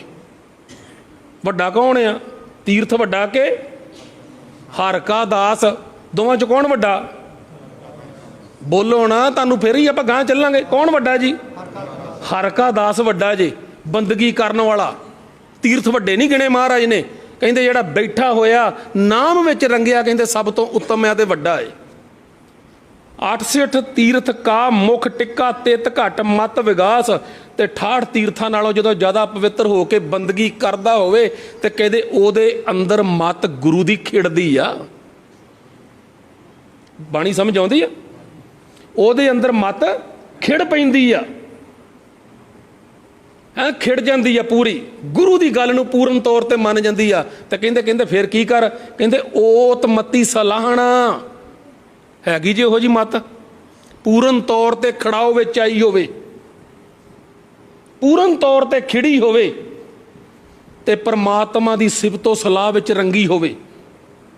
ਵੱਡਾ ਕੌਣ ਆ? ਤੀਰਥ ਵੱਡਾ ਕਿ ਹਰ ਕਾ ਦਾਸ? ਦੋਵਾਂ 'ਚ ਕੌਣ ਵੱਡਾ? ਬੋਲੋ ਨਾ, ਤੁਹਾਨੂੰ ਫਿਰ ਹੀ ਆਪਾਂ ਗਾਂ ਚੱਲਾਂਗੇ। ਕੌਣ ਵੱਡਾ ਜੀ? ਹਰ ਕਾ ਦਾਸ ਵੱਡਾ ਜੇ। ਬੰਦਗੀ ਕਰਨ ਵਾਲਾ। ਤੀਰਥ ਵੱਡੇ ਨਹੀਂ ਗਿਣੇ ਮਹਾਰਾਜ ਨੇ। ਕਹਿੰਦੇ ਜਿਹੜਾ ਬੈਠਾ ਹੋਇਆ ਨਾਮ ਵਿੱਚ ਰੰਗਿਆ, ਕਹਿੰਦੇ ਸਭ ਤੋਂ ਉੱਤਮ ਆ ਤੇ ਵੱਡਾ ਹੈ। 68 ਤੀਰਥ ਕਾ ਮੁਖ ਟਿੱਕਾ ਤਿਤ ਘਟ ਮਤ ਵਿਗਾਸ। ਤੇ 68 ਤੀਰਥਾਂ ਨਾਲੋਂ ਜਦੋਂ ਜ਼ਿਆਦਾ ਪਵਿੱਤਰ ਹੋ ਕੇ ਬੰਦਗੀ ਕਰਦਾ ਹੋਵੇ, ਤੇ ਕਹਿੰਦੇ ਉਹਦੇ ਅੰਦਰ ਮਤ ਗੁਰੂ ਦੀ ਖਿੜਦੀ ਆ। ਬਾਣੀ ਸਮਝ ਆਉਂਦੀ ਆ? ਉਹਦੇ ਅੰਦਰ ਮਤ ਖਿੜ ਪੈਂਦੀ ਆ। ਹੈ, ਖਿੜ ਜਾਂਦੀ ਆ ਪੂਰੀ, ਗੁਰੂ ਦੀ ਗੱਲ ਨੂੰ ਪੂਰਨ ਤੌਰ ਤੇ ਮੰਨ ਜਾਂਦੀ ਆ। ਤੇ ਕਹਿੰਦੇ ਫਿਰ ਕੀ ਕਰ, ਕਹਿੰਦੇ ਓਤ ਮਤੀ ਸਲਾਹਣਾ ਹੈਗੀ ਜੀ ਉਹੋ ਜੀ ਮਤ, ਪੂਰਨ ਤੌਰ ਤੇ ਖੜਾਓ ਵਿੱਚ ਆਈ ਹੋਵੇ, ਪੂਰਨ ਤੌਰ ਤੇ ਖਿੜੀ ਹੋਵੇ ਤੇ ਪਰਮਾਤਮਾ ਦੀ ਸਿਫਤੋ ਸਲਾਹ ਵਿੱਚ ਰੰਗੀ ਹੋਵੇ।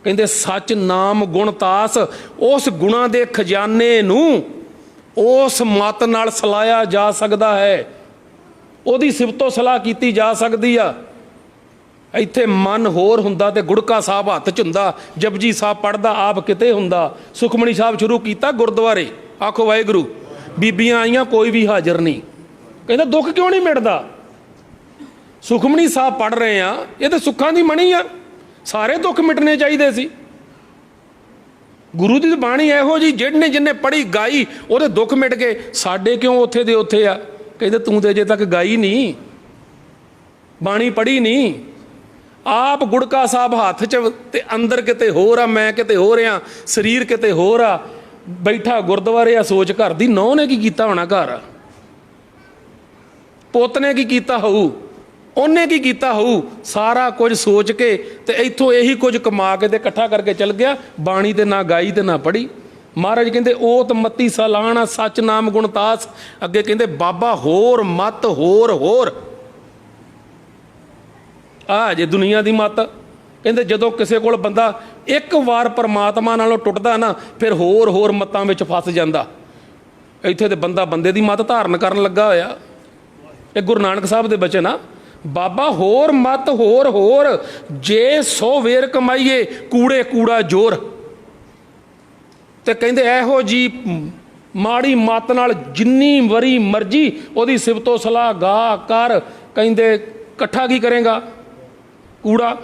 ਕਹਿੰਦੇ ਸੱਚ ਨਾਮ ਗੁਣ ਤਾਸ, ਉਸ ਗੁਣਾਂ ਦੇ ਖਜ਼ਾਨੇ ਨੂੰ ਉਸ ਮਤ ਨਾਲ ਸਲਾਇਆ ਜਾ ਸਕਦਾ ਹੈ, ਉਹਦੀ ਸਿਫਤੋ ਸਲਾਹ ਕੀਤੀ ਜਾ ਸਕਦੀ ਆ। ਇੱਥੇ ਮਨ ਹੋਰ ਹੁੰਦਾ ਤੇ ਗੁੜਕਾ ਸਾਹਿਬ ਹੱਥ 'ਚ ਹੁੰਦਾ, ਜਪਜੀ ਸਾਹਿਬ ਪੜ੍ਹਦਾ ਆਪ ਕਿਤੇ ਹੁੰਦਾ। ਸੁਖਮਣੀ ਸਾਹਿਬ ਸ਼ੁਰੂ ਕੀਤਾ ਗੁਰਦੁਆਰੇ, ਆਖੋ ਵਾਹਿਗੁਰੂ। ਬੀਬੀਆਂ ਆਈਆਂ, ਕੋਈ ਵੀ ਹਾਜ਼ਰ ਨਹੀਂ। ਕਹਿੰਦਾ ਦੁੱਖ ਕਿਉਂ ਨਹੀਂ ਮਿਟਦਾ? ਸੁਖਮਣੀ ਸਾਹਿਬ ਪੜ੍ਹ ਰਹੇ ਆ, ਇਹ ਤਾਂ ਸੁੱਖਾਂ ਦੀ ਮਣੀ ਆ, ਸਾਰੇ ਦੁੱਖ ਮਿਟਣੇ ਚਾਹੀਦੇ ਸੀ। ਗੁਰੂ ਦੀ ਬਾਣੀ ਇਹੋ ਜੀ, ਜਿੰਨੇ ਪੜ੍ਹੀ ਗਾਈ ਉਹਦੇ ਦੁੱਖ ਮਿਟ ਗਏ। ਸਾਡੇ ਕਿਉਂ ਉੱਥੇ ਦੇ ਉੱਥੇ ਆ? ਕਹਿੰਦੇ ਤੂੰ ਤੇ ਅਜੇ ਤੱਕ ਗਾਈ ਨਹੀਂ, ਬਾਣੀ ਪੜ੍ਹੀ ਨਹੀਂ। ਆਪ ਗੁੜਕਾ ਸਾਹਿਬ ਹੱਥ 'ਚ ਤੇ ਅੰਦਰ ਕਿਤੇ ਹੋਰ ਆ, ਮੈਂ ਕਿਤੇ ਹੋਰ ਆ, ਸਰੀਰ ਕਿਤੇ ਹੋਰ ਆ, ਬੈਠਾ ਗੁਰਦੁਆਰੇ ਆ। ਸੋਚ ਘਰ ਦੀ, ਨੌਂ ਨੇ ਕੀ ਕੀਤਾ ਹੋਣਾ, ਘਰ ਪੁੱਤ ਨੇ ਕੀ ਕੀਤਾ ਹੋਊ, ਉਹਨੇ ਕੀ ਕੀਤਾ ਹੋਊ, ਸਾਰਾ ਕੁਝ ਸੋਚ ਕੇ ਤੇ ਇੱਥੋਂ ਇਹੀ ਕੁਝ ਕਮਾ ਕੇ ਤੇ ਇਕੱਠਾ ਕਰਕੇ ਚਲ ਗਿਆ। ਬਾਣੀ ਤੇ ਨਾ ਗਾਈ ਤੇ ਨਾ ਪੜ੍ਹੀ। ਮਹਾਰਾਜ ਕਹਿੰਦੇ ਓਤ ਮਤੀ ਸਲਾਹਣਾ, ਸੱਚ ਨਾਮ ਗੁਣ ਤਾਸ। ਅੱਗੇ ਕਹਿੰਦੇ ਬਾਬਾ ਹੋਰ ਮਤ, ਹੋਰ ਆ ਜੇ ਦੁਨੀਆ ਦੀ ਮਤ। ਕਹਿੰਦੇ ਜਦੋਂ ਕਿਸੇ ਕੋਲ ਬੰਦਾ ਇੱਕ ਵਾਰ ਪਰਮਾਤਮਾ ਨਾਲੋਂ ਟੁੱਟਦਾ ਨਾ, ਫਿਰ ਹੋਰ ਮਤਾਂ ਵਿੱਚ ਫਸ ਜਾਂਦਾ। ਇੱਥੇ ਤੇ ਬੰਦਾ ਬੰਦੇ ਦੀ ਮਤ ਧਾਰਨ ਕਰਨ ਲੱਗਾ ਹੋਇਆ। ਇਹ ਗੁਰੂ ਨਾਨਕ ਸਾਹਿਬ ਦੇ ਬਚਨ ਆ, ਬਾਬਾ ਹੋਰ ਮਤ ਹੋਰ, ਜੇ 100 ਵੇਰ ਕਮਾਈਏ ਕੂੜੇ ਕੂੜਾ ਜੋਰ। ਤੇ ਕਹਿੰਦੇ ਇਹੋ ਜੀ ਮਾੜੀ ਮੱਤ ਨਾਲ ਜਿੰਨੀ ਵਾਰੀ ਮਰਜ਼ੀ ਉਹਦੀ ਸਿਫਤੋ ਸਲਾਹ ਗਾ ਕਰ, ਕਹਿੰਦੇ ਇਕੱਠਾ ਕੀ ਕਰੇਗਾ, ਕੂੜਾ।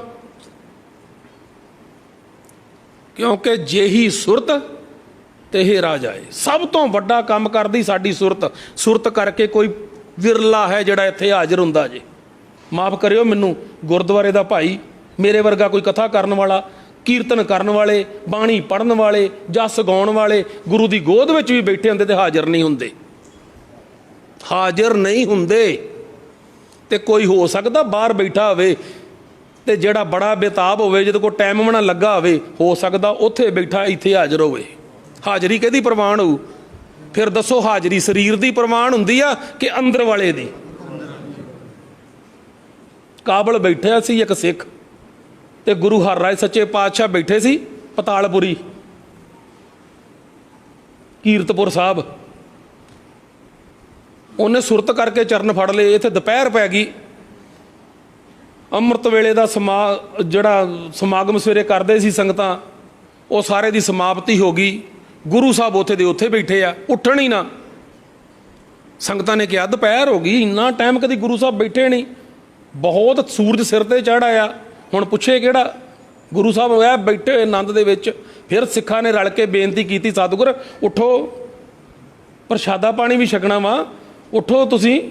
ਕਿਉਂਕਿ ਜਿਹੀ ਸੁਰਤ ਤੇ ਇਹ ਰਾਜਾ ਹੈ। ਸਭ ਤੋਂ ਵੱਡਾ ਕੰਮ ਕਰਦੀ ਸਾਡੀ ਸੁਰਤ ਕਰਕੇ ਕੋਈ ਵਿਰਲਾ ਹੈ ਜਿਹੜਾ ਇੱਥੇ ਹਾਜ਼ਰ ਹੁੰਦਾ ਜੇ। ਮਾਫ ਕਰਿਓ ਮੈਨੂੰ, ਗੁਰਦੁਆਰੇ ਦਾ ਭਾਈ, ਮੇਰੇ ਵਰਗਾ ਕੋਈ ਕਥਾ ਕਰਨ ਵਾਲਾ, ਕੀਰਤਨ ਕਰਨ ਵਾਲੇ, ਬਾਣੀ ਪੜ੍ਹਨ ਵਾਲੇ, ਜਸ ਗਾਉਣ ਵਾਲੇ ਗੁਰੂ ਦੀ ਗੋਦ ਵਿੱਚ ਵੀ ਬੈਠੇ ਹੁੰਦੇ ਤੇ ਹਾਜ਼ਰ ਨਹੀਂ ਹੁੰਦੇ। ਤੇ ਕੋਈ ਹੋ ਸਕਦਾ ਬਾਹਰ ਬੈਠਾ ਹੋਵੇ ਤੇ ਜਿਹੜਾ ਬੜਾ ਬੇਤਾਬ ਹੋਵੇ, ਜਿਹਦੇ ਕੋਲ ਟਾਈਮ ਵੀ ਨਾ ਲੱਗਾ ਹੋਵੇ, ਹੋ ਸਕਦਾ ਉੱਥੇ ਬੈਠਾ ਇੱਥੇ ਹਾਜ਼ਰ ਹੋਵੇ। ਹਾਜ਼ਰੀ ਕਿਹਦੀ ਪ੍ਰਵਾਨ ਹੋਊ? ਫਿਰ ਦੱਸੋ, ਹਾਜ਼ਰੀ ਸਰੀਰ ਦੀ ਪ੍ਰਵਾਨ ਹੁੰਦੀ ਆ ਕਿ ਅੰਦਰ ਵਾਲੇ ਦੀ? ਕਾਬਲ ਬੈਠਿਆ ਸੀ ਇੱਕ ਸਿੱਖ ਤੇ ਗੁਰੂ ਹਰਿਰਾਏ ਸੱਚੇ ਪਾਤਸ਼ਾਹ ਬੈਠੇ ਸੀ ਪਤਾਲਪੁਰੀ, ਕੀਰਤਪੁਰ ਸਾਹਿਬ। ਉਹਨੇ ਸੁਰਤ ਕਰਕੇ ਚਰਨ ਫੜ ਲਏ। ਇੱਥੇ ਦੁਪਹਿਰ ਪੈ ਗਈ, ਅੰਮ੍ਰਿਤ ਵੇਲੇ ਦਾ ਜਿਹੜਾ ਸਮਾਗਮ ਸਵੇਰੇ ਕਰਦੇ ਸੀ ਸੰਗਤਾਂ, ਉਹ ਸਾਰੇ ਦੀ ਸਮਾਪਤੀ ਹੋ ਗਈ। ਗੁਰੂ ਸਾਹਿਬ ਉੱਥੇ ਦੇ ਉੱਥੇ ਬੈਠੇ ਆ, ਉੱਠਣ ਹੀ ਨਾ। ਸੰਗਤਾਂ ਨੇ ਕਿਹਾ ਦੁਪਹਿਰ ਹੋ ਗਈ, ਇੰਨਾ ਟਾਈਮ ਕਦੀ ਗੁਰੂ ਸਾਹਿਬ ਬੈਠੇ ਨਹੀਂ, ਬਹੁਤ ਸੂਰਜ ਸਿਰ ਤੇ ਚੜ੍ਹ ਆਇਆ, ਹੁਣ ਪੁੱਛੇ ਕਿਹੜਾ? ਗੁਰੂ ਸਾਹਿਬ ਹੋਇਆ ਬੈਠੇ ਹੋਏ ਆਨੰਦ ਦੇ ਵਿੱਚ। ਫਿਰ ਸਿੱਖਾਂ ਨੇ ਰਲ ਕੇ ਬੇਨਤੀ ਕੀਤੀ, ਸਤਿਗੁਰ ਉੱਠੋ, ਪ੍ਰਸ਼ਾਦਾ ਪਾਣੀ ਵੀ ਛਕਣਾ ਵਾ, ਉੱਠੋ, ਤੁਸੀਂ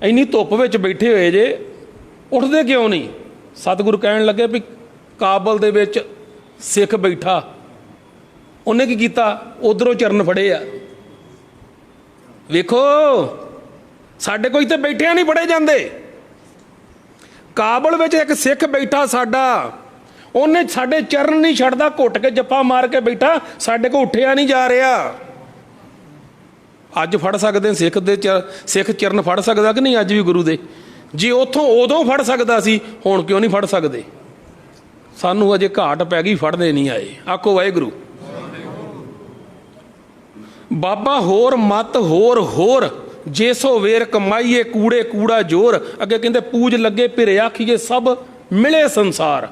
ਇੰਨੀ ਧੁੱਪ ਵਿੱਚ ਬੈਠੇ ਹੋਏ ਜੇ, ਉੱਠਦੇ ਕਿਉਂ ਨਹੀਂ? ਸਤਿਗੁਰੂ ਕਹਿਣ ਲੱਗੇ ਵੀ ਕਾਬਲ ਦੇ ਵਿੱਚ ਸਿੱਖ ਬੈਠਾ, ਉਹਨੇ ਕੀ ਕੀਤਾ? ਉਧਰੋਂ ਚਰਨ ਫੜੇ ਆ। ਵੇਖੋ, ਸਾਡੇ ਕੋਈ ਤੇ ਬੈਠਿਆਂ ਨਹੀਂ ਫੜੇ ਜਾਂਦੇ। ਕਾਬਲ ਵਿੱਚ ਇੱਕ ਸਿੱਖ ਬੈਠਾ ਸਾਡਾ, ਉਹਨੇ ਸਾਡੇ ਚਰਨ ਨਹੀਂ ਛੱਡਦਾ, ਘੁੱਟ ਕੇ ਜੱਫਾ ਮਾਰ ਕੇ ਬੈਠਾ, ਸਾਡੇ ਕੋਲ ਉੱਠਿਆ ਨਹੀਂ ਜਾ ਰਿਹਾ। ਅੱਜ ਫੜ ਸਕਦੇ ਸਿੱਖ ਚਰਨ ਫੜ ਸਕਦਾ ਕਿ ਨਹੀਂ? ਅੱਜ ਵੀ ਗੁਰੂ ਦੇ, ਜੇ ਉੱਥੋਂ ਉਦੋਂ ਫੜ ਸਕਦਾ ਸੀ, ਹੁਣ ਕਿਉਂ ਨਹੀਂ ਫੜ ਸਕਦੇ? ਸਾਨੂੰ ਅਜੇ ਘਾਟ ਪੈ ਗਈ, ਫੜਦੇ ਨਹੀਂ ਆਏ। ਆਖੋ ਵਾਹਿਗੁਰੂ। ਬਾਬਾ ਹੋਰ ਮਤ ਹੋਰ, ਜੇ 100 ਵੇਰ ਕਮਾਈਏ ਕੂੜੇ ਕੂੜਾ ਜੋਰ। ਅੱਗੇ ਕਹਿੰਦੇ ਪੂਜ ਲੱਗੇ ਭਿਰੇ ਆਖੀਏ ਸਭ ਮਿਲੇ ਸੰਸਾਰ।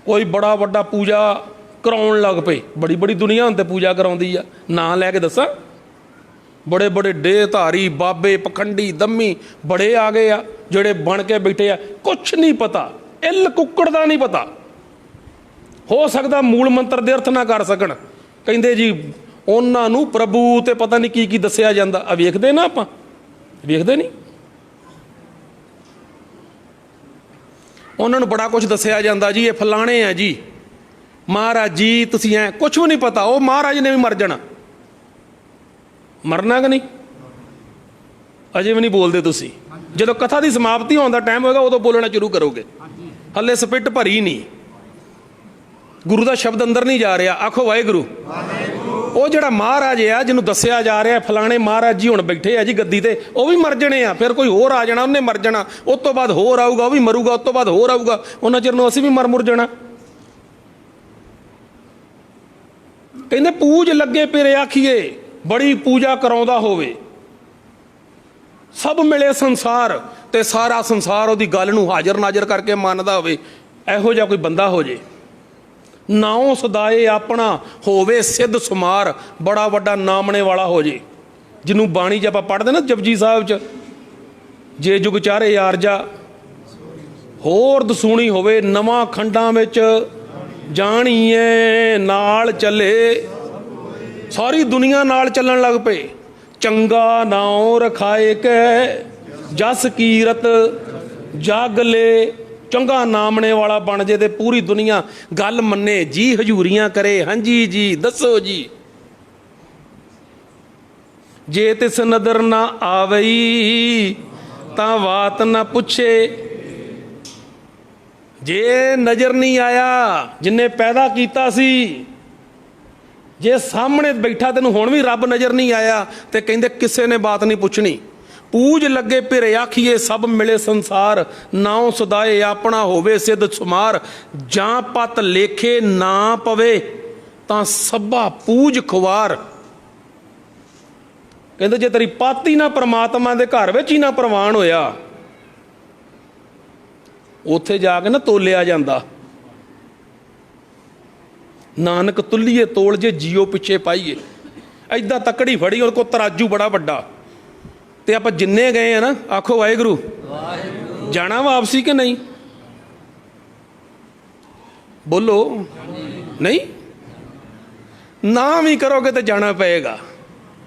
ਕੋਈ ਬੜਾ ਵੱਡਾ ਪੂਜਾ ਕਰਾਉਣ ਲੱਗ ਪਏ, ਬੜੀ ਦੁਨੀਆ ਹੁਣ ਤੇ ਪੂਜਾ ਕਰਾਉਂਦੀ ਆ। ਨਾਂ ਲੈ ਕੇ ਦੱਸਾਂ, ਬੜੇ ਡੇ ਧਾਰੀ ਬਾਬੇ, ਪਖੰਡੀ, ਦੰਮੀ ਬੜੇ ਆ ਗਏ ਆ, ਜਿਹੜੇ ਬਣ ਕੇ ਬੈਠੇ ਆ। ਕੁਛ ਨਹੀਂ ਪਤਾ, ਇੱਲ ਕੁੱਕੜ ਦਾ ਨਹੀਂ ਪਤਾ। ਹੋ ਸਕਦਾ ਮੂਲ ਮੰਤਰ ਦੇ ਅਰਥ ਨਾ ਕਰ ਸਕਣ। ਕਹਿੰਦੇ ਜੀ ਉਹਨਾਂ ਨੂੰ ਪ੍ਰਭੂ ਤੇ ਪਤਾ ਨਹੀਂ ਕੀ ਦੱਸਿਆ ਜਾਂਦਾ। ਆ ਵੇਖਦੇ ਨਾ, ਆਪਾਂ ਵੇਖਦੇ ਨਹੀਂ? ਉਹਨਾਂ ਨੂੰ ਬੜਾ ਕੁਝ ਦੱਸਿਆ ਜਾਂਦਾ ਜੀ, ਇਹ ਫਲਾਣੇ ਆ ਜੀ, ਮਹਾਰਾਜ ਜੀ ਤੁਸੀਂ ਐ, ਕੁਛ ਵੀ ਨਹੀਂ ਪਤਾ। ਉਹ ਮਹਾਰਾਜ ਨੇ ਵੀ ਮਰ ਜਾਣਾ, ਮਰਨਾ ਕਿ ਨਹੀਂ? ਅਜੇ ਵੀ ਨਹੀਂ ਬੋਲਦੇ ਤੁਸੀਂ। ਜਦੋਂ ਕਥਾ ਦੀ ਸਮਾਪਤੀ ਹੋਣ ਦਾ ਟਾਈਮ ਹੋਏਗਾ ਉਦੋਂ ਬੋਲਣਾ ਸ਼ੁਰੂ ਕਰੋਗੇ। ਹੱਲੇ ਸਪਿੱਟ ਭਰੀ ਨਹੀਂ, ਗੁਰੂ ਦਾ ਸ਼ਬਦ ਅੰਦਰ ਨਹੀਂ ਜਾ ਰਿਹਾ। ਆਖੋ ਵਾਹਿਗੁਰੂ। ਉਹ ਜਿਹੜਾ ਮਹਾਰਾਜ ਆ ਜਿਹਨੂੰ ਦੱਸਿਆ ਜਾ ਰਿਹਾ ਫਲਾਣੇ ਮਹਾਰਾਜ ਜੀ ਹੁਣ ਬੈਠੇ ਆ ਜੀ ਗੱਦੀ ਤੇ, ਉਹ ਵੀ ਮਰ ਜਾਣੇ ਆ, ਫਿਰ ਕੋਈ ਹੋਰ ਆ ਜਾਣਾ, ਉਹਨੇ ਮਰ ਜਾਣਾ, ਉਸ ਤੋਂ ਬਾਅਦ ਹੋਰ ਆਊਗਾ, ਉਹ ਵੀ ਮਰੂਗਾ, ਉਸ ਤੋਂ ਬਾਅਦ ਹੋਰ ਆਊਗਾ, ਉਹਨਾਂ ਚਿਰ ਨੂੰ ਅਸੀਂ ਵੀ ਮਰ ਮੁਰ ਜਾਣਾ। ਕਹਿੰਦੇ ਪੂਜ ਲੱਗੇ ਪਿਰ ਆਖੀਏ, ਬੜੀ ਪੂਜਾ ਕਰਾਉਂਦਾ ਹੋਵੇ, ਸਭ ਮਿਲੇ ਸੰਸਾਰ, ਤੇ ਸਾਰਾ ਸੰਸਾਰ ਉਹਦੀ ਗੱਲ ਨੂੰ ਹਾਜ਼ਰ ਨਾਜ਼ਰ ਕਰਕੇ ਮੰਨਦਾ ਹੋਵੇ। ਇਹੋ ਜਿਹਾ ਕੋਈ ਬੰਦਾ ਹੋ ਜੇ। ਨਾਉ ਸਦਾਏ ਆਪਣਾ ਹੋਵੇ ਸਿੱਧ ਸੁਮਾਰ, ਬੜਾ ਵੱਡਾ ਨਾਮਣੇ ਵਾਲਾ ਹੋ ਜੇ। ਜਿਹਨੂੰ ਬਾਣੀ 'ਚ ਆਪਾਂ ਪੜ੍ਹਦੇ ਨਾ ਜਪਜੀ ਸਾਹਿਬ 'ਚ, ਜੇ ਜੁਗ ਚਾਰੇ ਯਾਰਜਾ ਹੋਰ ਦਸੂਣੀ ਹੋਵੇ, ਨਵਾਂ ਖੰਡਾਂ ਵਿੱਚ ਜਾਣੀਏ ਨਾਲ ਚੱਲੇ। ਸਾਰੀ ਦੁਨੀਆ ਨਾਲ ਚੱਲਣ ਲੱਗ ਪਏ। ਚੰਗਾ ਨਾਉ ਰਖਾਏ ਕੈ ਜਸ ਕੀਰਤ ਜਗ ਲੈ, ਚੰਗਾ ਨਾਮਣੇ ਵਾਲਾ ਬਣ ਜੇ ਤੇ ਪੂਰੀ ਦੁਨੀਆ ਗੱਲ ਮੰਨੇ ਜੀ, ਹਜ਼ੂਰੀਆਂ ਕਰੇ, ਹਾਂਜੀ ਜੀ ਦੱਸੋ ਜੀ। ਜੇ ਤਿਸ ਨਦਰ ਨਾ ਆਵਈ ਤਾਂ ਬਾਤ ਨਾ ਪੁੱਛੇ। ਜੇ ਨਜ਼ਰ ਨਹੀਂ ਆਇਆ ਜਿੰਨੇ ਪੈਦਾ ਕੀਤਾ ਸੀ, ਜੇ ਸਾਹਮਣੇ ਬੈਠਾ ਤੈਨੂੰ ਹੁਣ ਵੀ ਰੱਬ ਨਜ਼ਰ ਨਹੀਂ ਆਇਆ, ਤੇ ਕਹਿੰਦੇ ਕਿਸੇ ਨੇ ਬਾਤ ਨਹੀਂ ਪੁੱਛਣੀ। ਪੂਜ ਲੱਗੇ ਪਿਰ ਆਖੀਏ, ਸਭ ਮਿਲੇ ਸੰਸਾਰ, ਨਾਉ ਸਦਾਏ ਆਪਣਾ ਹੋਵੇ ਸਿੱਧ ਸੁਮਾਰ। ਜਾਂ ਪਤ ਲੇਖੇ ਨਾ ਪਵੇ ਤਾਂ ਸਭਾ ਪੂਜ ਖੁਆਰ। ਕਹਿੰਦੇ ਜੇ ਤੇਰੀ ਪਤ ਹੀ ਨਾ ਪ੍ਰਮਾਤਮਾ ਦੇ ਘਰ ਵਿੱਚ ਹੀ ਨਾ ਪ੍ਰਵਾਨ ਹੋਇਆ, ਉੱਥੇ ਜਾ ਕੇ ਨਾ ਤੋਲਿਆ ਜਾਂਦਾ। ਨਾਨਕ ਤੁੱਲੀਏ ਤੋਲ ਜੇ ਜੀਓ ਪਿੱਛੇ ਪਾਈਏ। ਐਦਾਂ ਤਕੜੀ ਫੜੀ, ਉਹਦੇ ਕੋਲ ਤਰਾਜੂ ਬੜਾ ਵੱਡਾ, ਤੇ ਆਪਾਂ ਜਿੰਨੇ ਗਏ ਆ ਨਾ, ਆਖੋ ਵਾਹਿਗੁਰੂ। ਜਾਣਾ ਵਾਪਸੀ ਕਿ ਨਹੀਂ? ਬੋਲੋ ਨਹੀਂ। ਨਾ ਵੀ ਕਰੋਗੇ ਤੇ ਜਾਣਾ ਪਏਗਾ।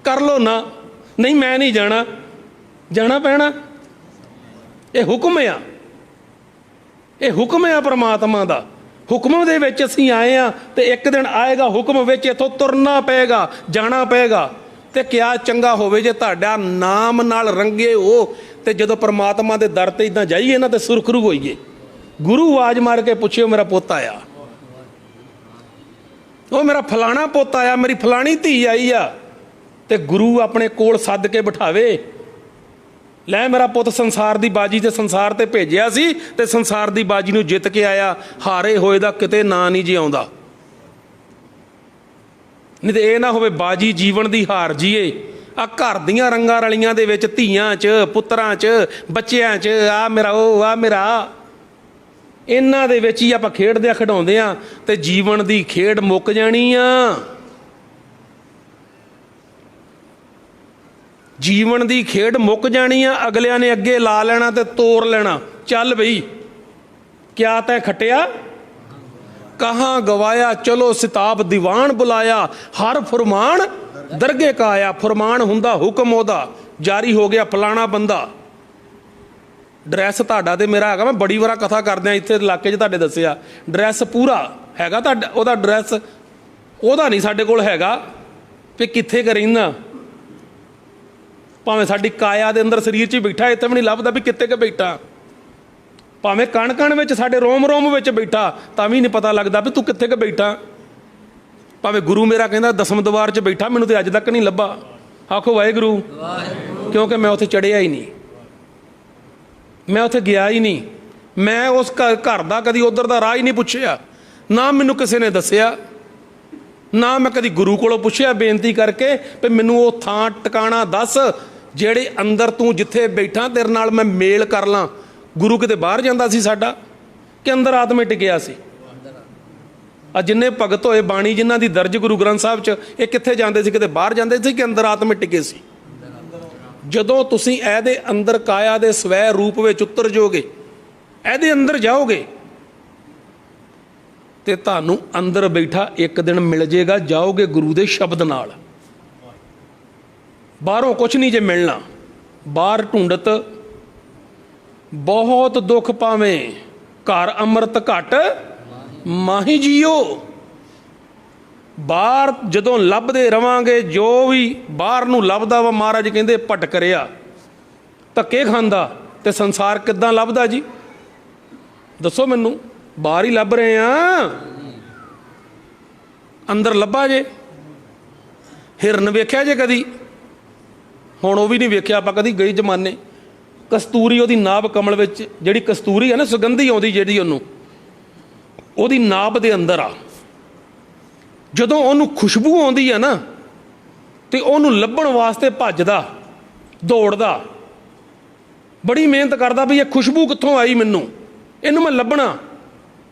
ਕਰ ਲੋ ਨਾ, ਨਹੀਂ ਮੈਂ ਨਹੀਂ ਜਾਣਾ, ਜਾਣਾ ਪੈਣਾ। ਇਹ ਹੁਕਮ ਆ, ਇਹ ਹੁਕਮ ਆ ਪਰਮਾਤਮਾ ਦਾ। ਹੁਕਮ ਦੇ ਵਿੱਚ ਅਸੀਂ ਆਏ ਆ, ਤੇ ਇੱਕ ਦਿਨ ਆਏਗਾ ਹੁਕਮ ਵਿੱਚ ਇੱਥੋਂ ਤੁਰਨਾ ਪਏਗਾ, ਜਾਣਾ ਪਏਗਾ। ਤੇ ਕਿਆ ਚੰਗਾ ਹੋਵੇ ਜੇ ਤੁਹਾਡਾ ਨਾਮ ਨਾਲ ਰੰਗੇ ਹੋ, ਤੇ ਜਦੋਂ ਪਰਮਾਤਮਾ ਦੇ ਦਰ ਤੇ ਇਦਾਂ ਜਾਈਏ ਨਾ ਤੇ ਸੁਰਖਰੂ ਹੋਈਏ। ਗੁਰੂ ਆਵਾਜ਼ ਮਾਰ ਕੇ ਪੁੱਛਿਓ ਮੇਰਾ ਪੁੱਤ ਆਇਆ, ਉਹ ਮੇਰਾ ਫਲਾਣਾ ਪੁੱਤ ਆਇਆ, ਮੇਰੀ ਫਲਾਣੀ ਧੀ ਆਈ ਆ, ਤੇ ਗੁਰੂ ਆਪਣੇ ਕੋਲ ਸੱਦ ਕੇ ਬਿਠਾਵੇ। ਲੈ ਮੇਰਾ ਪੁੱਤ ਸੰਸਾਰ ਦੀ ਬਾਜੀ ਤੇ ਸੰਸਾਰ ਤੇ ਭੇਜਿਆ ਸੀ, ਤੇ ਸੰਸਾਰ ਦੀ ਬਾਜੀ ਨੂੰ ਜਿੱਤ ਕੇ ਆਇਆ। ਹਾਰੇ ਹੋਏ ਦਾ ਕਿਤੇ ਨਾਂ ਨਹੀਂ ਜੀ ਆਉਂਦਾ। ਨਹੀਂ ਤੇ ਇਹ ਨਾ ਹੋਵੇ ਬਾਜੀ ਜੀਵਨ ਦੀ ਹਾਰ ਜੀਏ। ਆ ਘਰ ਦੀਆਂ ਰੰਗਾਂ ਰਲੀਆਂ ਦੇ ਵਿੱਚ, ਧੀਆਂ 'ਚ, ਪੁੱਤਰਾਂ 'ਚ, ਬੱਚਿਆਂ 'ਚ, ਆ ਮੇਰਾ ਉਹ, ਆ ਮੇਰਾ, ਇਹਨਾਂ ਦੇ ਵਿੱਚ ਹੀ ਆਪਾਂ ਖੇਡਦੇ ਖਿਡਾਉਂਦੇ ਆ, ਤੇ ਜੀਵਨ ਦੀ ਖੇਡ ਮੁੱਕ ਜਾਣੀ ਆ। ਜੀਵਨ ਦੀ ਖੇਡ ਮੁੱਕ ਜਾਣੀ ਆ। ਅਗਲਿਆਂ ਨੇ ਅੱਗੇ ਲਾ ਲੈਣਾ ਤੇ ਤੋੜ ਲੈਣਾ। ਚੱਲ ਬਈ ਕਿਆ ਤੈਂ ਖੱਟਿਆ, ਕਹਾਂ ਗਵਾਇਆ, ਚਲੋ ਸਿਤਾਬ ਦੀਵਾਨ ਬੁਲਾਇਆ, ਹਰ ਫਰਮਾਨ ਦਰਗੇ ਕਾ ਆਇਆ। ਫਰਮਾਨ ਹੁੰਦਾ ਹੁਕਮ ਉਹਦਾ, ਜਾਰੀ ਹੋ ਗਿਆ ਫਲਾਣਾ ਬੰਦਾ। ਡਰੈਸ ਤੁਹਾਡਾ ਤੇ ਮੇਰਾ ਹੈਗਾ, ਮੈਂ ਬੜੀ ਵਾਰ ਕਥਾ ਕਰਦਿਆਂ ਇੱਥੇ ਇਲਾਕੇ 'ਚ ਤੁਹਾਡੇ ਦੱਸਿਆ, ਡਰੈਸ ਪੂਰਾ ਹੈਗਾ ਤੁਹਾਡਾ, ਉਹਦਾ ਡਰੈਸ ਉਹਦਾ ਨਹੀਂ ਸਾਡੇ ਕੋਲ ਹੈਗਾ ਵੀ ਕਿੱਥੇ ਕੁ ਰਹਿੰਦਾ। ਭਾਵੇਂ ਸਾਡੀ ਕਾਇਆ ਦੇ ਅੰਦਰ ਸਰੀਰ 'ਚ ਹੀ ਬੈਠਾ, ਇੱਥੇ ਵੀ ਨਹੀਂ ਲੱਭਦਾ ਵੀ ਕਿੱਥੇ ਕੁ ਬੈਠਾ। ਭਾਵੇਂ ਕਣ ਕਣ ਵਿੱਚ, ਸਾਡੇ ਰੋਮ ਰੋਮ ਵਿੱਚ ਬੈਠਾ, ਤਾਂ ਵੀ ਨਹੀਂ ਪਤਾ ਲੱਗਦਾ ਵੀ ਤੂੰ ਕਿੱਥੇ ਕੁ ਬੈਠਾ। ਭਾਵੇਂ ਗੁਰੂ ਮੇਰਾ ਕਹਿੰਦਾ ਦਸਮ ਦਵਾਰ 'ਚ ਬੈਠਾ, ਮੈਨੂੰ ਤੇ ਅੱਜ ਤੱਕ ਨਹੀਂ ਲੱਭਾ। ਆਖੋ ਵਾਹਿਗੁਰੂ। ਕਿਉਂਕਿ ਮੈਂ ਉੱਥੇ ਚੜਿਆ ਹੀ ਨਹੀਂ, ਮੈਂ ਉੱਥੇ ਗਿਆ ਹੀ ਨਹੀਂ। ਮੈਂ ਉਸ ਘਰ ਦਾ ਕਦੀ ਉੱਧਰ ਦਾ ਰਾਹ ਹੀ ਨਹੀਂ ਪੁੱਛਿਆ, ਨਾ ਮੈਨੂੰ ਕਿਸੇ ਨੇ ਦੱਸਿਆ, ਨਾ ਮੈਂ ਕਦੀ ਗੁਰੂ ਕੋਲੋਂ ਪੁੱਛਿਆ ਬੇਨਤੀ ਕਰਕੇ ਵੀ ਮੈਨੂੰ ਉਹ ਥਾਂ ਟਿਕਾਣਾ ਦੱਸ ਜਿਹੜੇ ਅੰਦਰ ਤੂੰ ਜਿੱਥੇ ਬੈਠਾ ਤੇਰੇ ਨਾਲ ਮੈਂ ਮੇਲ ਕਰ ਲਾਂ। ਗੁਰੂ ਕਿਤੇ ਬਾਹਰ ਜਾਂਦਾ ਸੀ ਸਾਡਾ, ਕਿ ਅੰਦਰ ਆਤਮੇ ਟਿਕਿਆ ਸੀ? ਆ ਜਿੰਨੇ ਭਗਤ ਹੋਏ ਬਾਣੀ ਜਿਨ੍ਹਾਂ ਦੀ ਦਰਜ ਗੁਰੂ ਗ੍ਰੰਥ ਸਾਹਿਬ 'ਚ, ਇਹ ਕਿੱਥੇ ਜਾਂਦੇ ਸੀ? ਕਿਤੇ ਬਾਹਰ ਜਾਂਦੇ ਸੀ ਕਿ ਅੰਦਰ ਆਤਮੇ ਟਿਕੇ ਸੀ? ਜਦੋਂ ਤੁਸੀਂ ਇਹਦੇ ਅੰਦਰ ਕਾਇਆ ਦੇ ਸਵੈ ਰੂਪ ਵਿੱਚ ਉਤਰ ਜਾਓਗੇ, ਇਹਦੇ ਅੰਦਰ ਜਾਓਗੇ, ਤੇ ਤੁਹਾਨੂੰ ਅੰਦਰ ਬੈਠਾ ਇੱਕ ਦਿਨ ਮਿਲ ਜੇਗਾ। ਜਾਓਗੇ ਗੁਰੂ ਦੇ ਸ਼ਬਦ ਨਾਲ, ਬਾਹਰੋਂ ਕੁਛ ਨਹੀਂ ਜੇ ਮਿਲਣਾ। ਬਾਹਰ ਢੂੰਡਤ ਬਹੁਤ ਦੁੱਖ ਪਾਵੇਂ, ਘਰ ਅੰਮ੍ਰਿਤ ਘਟ ਮਾਹੀ ਜੀਓ। ਬਾਹਰ ਜਦੋਂ ਲੱਭਦੇ ਰਵਾਂਗੇ, ਜੋ ਵੀ ਬਾਹਰ ਨੂੰ ਲੱਭਦਾ ਵਾ, ਮਹਾਰਾਜ ਕਹਿੰਦੇ ਭਟਕ ਰਿਹਾ, ਧੱਕੇ ਖਾਂਦਾ, ਤੇ ਸੰਸਾਰ ਕਿੱਦਾਂ ਲੱਭਦਾ ਜੀ? ਦੱਸੋ ਮੈਨੂੰ। ਬਾਹਰ ਹੀ ਲੱਭ ਰਹੇ ਆ, ਅੰਦਰ ਲੱਭਾ ਜੇ? ਹਿਰਨ ਵੇਖਿਆ ਜੇ ਕਦੀ? ਹੁਣ ਉਹ ਵੀ ਨਹੀਂ ਵੇਖਿਆ ਆਪਾਂ ਕਦੀ, ਗਈ ਜ਼ਮਾਨੇ। ਕਸਤੂਰੀ ਉਹਦੀ ਨਾਭ ਕਮਲ ਵਿੱਚ, ਜਿਹੜੀ ਕਸਤੂਰੀ ਹੈ ਨਾ, ਸੁਗੰਧੀ ਆਉਂਦੀ ਜਿਹੜੀ ਉਹਨੂੰ, ਉਹਦੀ ਨਾਭ ਦੇ ਅੰਦਰ ਆ। ਜਦੋਂ ਉਹਨੂੰ ਖੁਸ਼ਬੂ ਆਉਂਦੀ ਹੈ ਨਾ, ਤੇ ਉਹਨੂੰ ਲੱਭਣ ਵਾਸਤੇ ਭੱਜਦਾ, ਦੌੜਦਾ, ਬੜੀ ਮਿਹਨਤ ਕਰਦਾ ਵੀ ਇਹ ਖੁਸ਼ਬੂ ਕਿੱਥੋਂ ਆਈ, ਮੈਨੂੰ ਇਹਨੂੰ ਮੈਂ ਲੱਭਣਾ।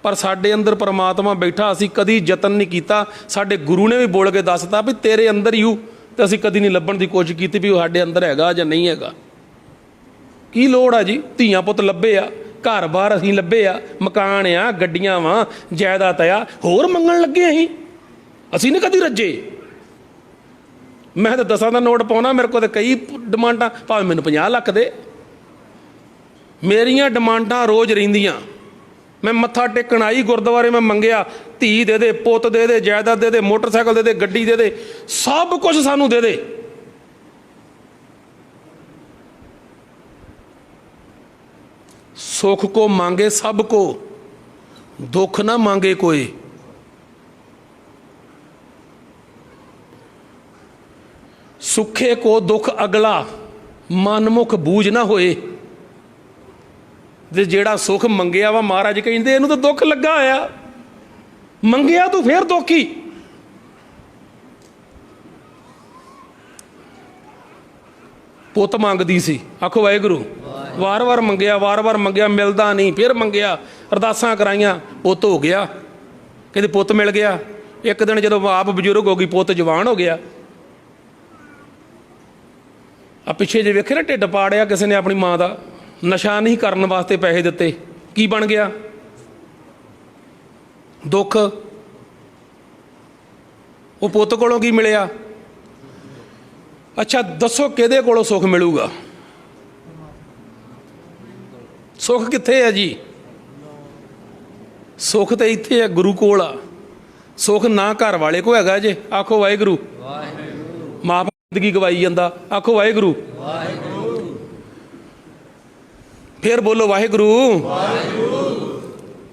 ਪਰ ਸਾਡੇ ਅੰਦਰ ਪਰਮਾਤਮਾ ਬੈਠਾ, ਅਸੀਂ ਕਦੀ ਯਤਨ ਨਹੀਂ ਕੀਤਾ। ਸਾਡੇ ਗੁਰੂ ਨੇ ਵੀ ਬੋਲ ਕੇ ਦੱਸਤਾ ਵੀ ਤੇਰੇ ਅੰਦਰ ਹੀ ਹੂ, ਤੇ ਅਸੀਂ ਕਦੀ ਨਹੀਂ ਲੱਭਣ ਦੀ ਕੋਸ਼ਿਸ਼ ਕੀਤੀ ਵੀ ਉਹ ਸਾਡੇ ਅੰਦਰ ਹੈਗਾ ਜਾਂ ਨਹੀਂ ਹੈਗਾ। ਕੀ ਲੋੜ ਆ ਜੀ? ਧੀਆਂ ਪੁੱਤ ਲੱਭੇ ਆ, ਘਰ-ਬਾਰ ਅਸੀਂ ਲੱਭੇ ਆ, ਮਕਾਨ ਆ, ਗੱਡੀਆਂ ਵਾ, ਜਾਇਦਾਦ ਆ, ਹੋਰ ਮੰਗਣ ਲੱਗੇ ਅਸੀਂ ਨਹੀਂ ਕਦੀ ਰੱਜੇ। ਮੈਂ ਤਾਂ 10 ਦਾ ਨੋਟ ਪਾਉਣਾ, ਮੇਰੇ ਕੋਲ ਤਾਂ ਕਈ ਡਿਮਾਂਡਾਂ, ਭਾਵੇਂ ਮੈਨੂੰ 50 ਲੱਖ ਦੇ। ਮੇਰੀਆਂ ਡਿਮਾਂਡਾਂ ਰੋਜ਼ ਰਹਿੰਦੀਆਂ। ਮੈਂ ਮੱਥਾ ਟੇਕਣ ਆਈ ਗੁਰਦੁਆਰੇ, ਮੈਂ ਮੰਗਿਆ ਧੀ ਦੇ ਦੇ, ਪੁੱਤ ਦੇ ਦੇ, ਜਾਇਦਾਦ ਦੇ ਦੇ, ਮੋਟਰਸਾਈਕਲ ਦੇ ਦੇ, ਗੱਡੀ ਦੇ ਦੇ, ਸਭ ਕੁਝ ਸਾਨੂੰ ਦੇ ਦੇ। ਸੁੱਖ ਕੋ ਮੰਗੇ ਸਭ ਕੋ, ਦੁੱਖ ਨਾ ਮੰਗੇ ਕੋਈ। ਸੁੱਖੇ ਕੋ ਦੁੱਖ ਅਗਲਾ, ਮਨਮੁਖ ਬੂਝ ਨਾ ਹੋਏ। ਤੇ ਜਿਹੜਾ ਸੁੱਖ ਮੰਗਿਆ ਵਾ, ਮਹਾਰਾਜ ਕਹਿੰਦੇ ਇਹਨੂੰ ਤਾਂ ਦੁੱਖ ਲੱਗਾ ਹੋਇਆ, ਮੰਗਿਆ ਤੂੰ ਫੇਰ ਦੁਖੀ। ਪੁੱਤ ਮੰਗਦੀ ਸੀ, ਆਖੋ ਵਾਹਿਗੁਰੂ। ਵਾਰ-ਵਾਰ ਮੰਗਿਆ, ਵਾਰ-ਵਾਰ ਮੰਗਿਆ, ਮਿਲਦਾ ਨਹੀਂ, ਫਿਰ ਮੰਗਿਆ, ਅਰਦਾਸਾਂ ਕਰਾਈਆਂ, ਪੁੱਤ ਹੋ ਗਿਆ। ਕਹਿੰਦੇ ਪੁੱਤ ਮਿਲ ਗਿਆ। ਇੱਕ ਦਿਨ ਜਦੋਂ ਆਪ ਬਜ਼ੁਰਗ ਹੋ ਗਈ, ਪੁੱਤ ਜਵਾਨ ਹੋ ਗਿਆ। ਆ ਪਿੱਛੇ ਜੇ ਵੇਖੇ ਨਾ, ਢਿੱਡ ਪਾੜਿਆ ਕਿਸੇ ਨੇ ਆਪਣੀ ਮਾਂ ਦਾ, ਨਸ਼ਾ ਨਹੀਂ ਕਰਨ ਵਾਸਤੇ ਪੈਸੇ ਦਿੱਤੇ, ਕੀ ਬਣ ਗਿਆ? ਦੁੱਖ। ਉਹ ਪੁੱਤ ਕੋਲੋਂ ਕੀ ਮਿਲਿਆ? ਅੱਛਾ ਦੱਸੋ ਕਿਹਦੇ ਕੋਲੋਂ ਸੁੱਖ ਮਿਲੂਗਾ? ਸੁੱਖ ਕਿੱਥੇ ਹੈ ਜੀ? ਸੁੱਖ ਤਾਂ ਇੱਥੇ ਹੈ, ਗੁਰੂ ਕੋਲ ਆ। ਸੁੱਖ ਨਾ ਘਰ ਵਾਲੇ ਕੋ ਹੈਗਾ ਜੇ, ਆਖੋ ਵਾਹਿਗੁਰੂ। ਮਾਂ ਬਾਪ ਜ਼ਿੰਦਗੀ ਗਵਾਈ ਜਾਂਦਾ, ਆਖੋ ਵਾਹਿਗੁਰੂ। ਫਿਰ ਬੋਲੋ ਵਾਹਿਗੁਰੂ।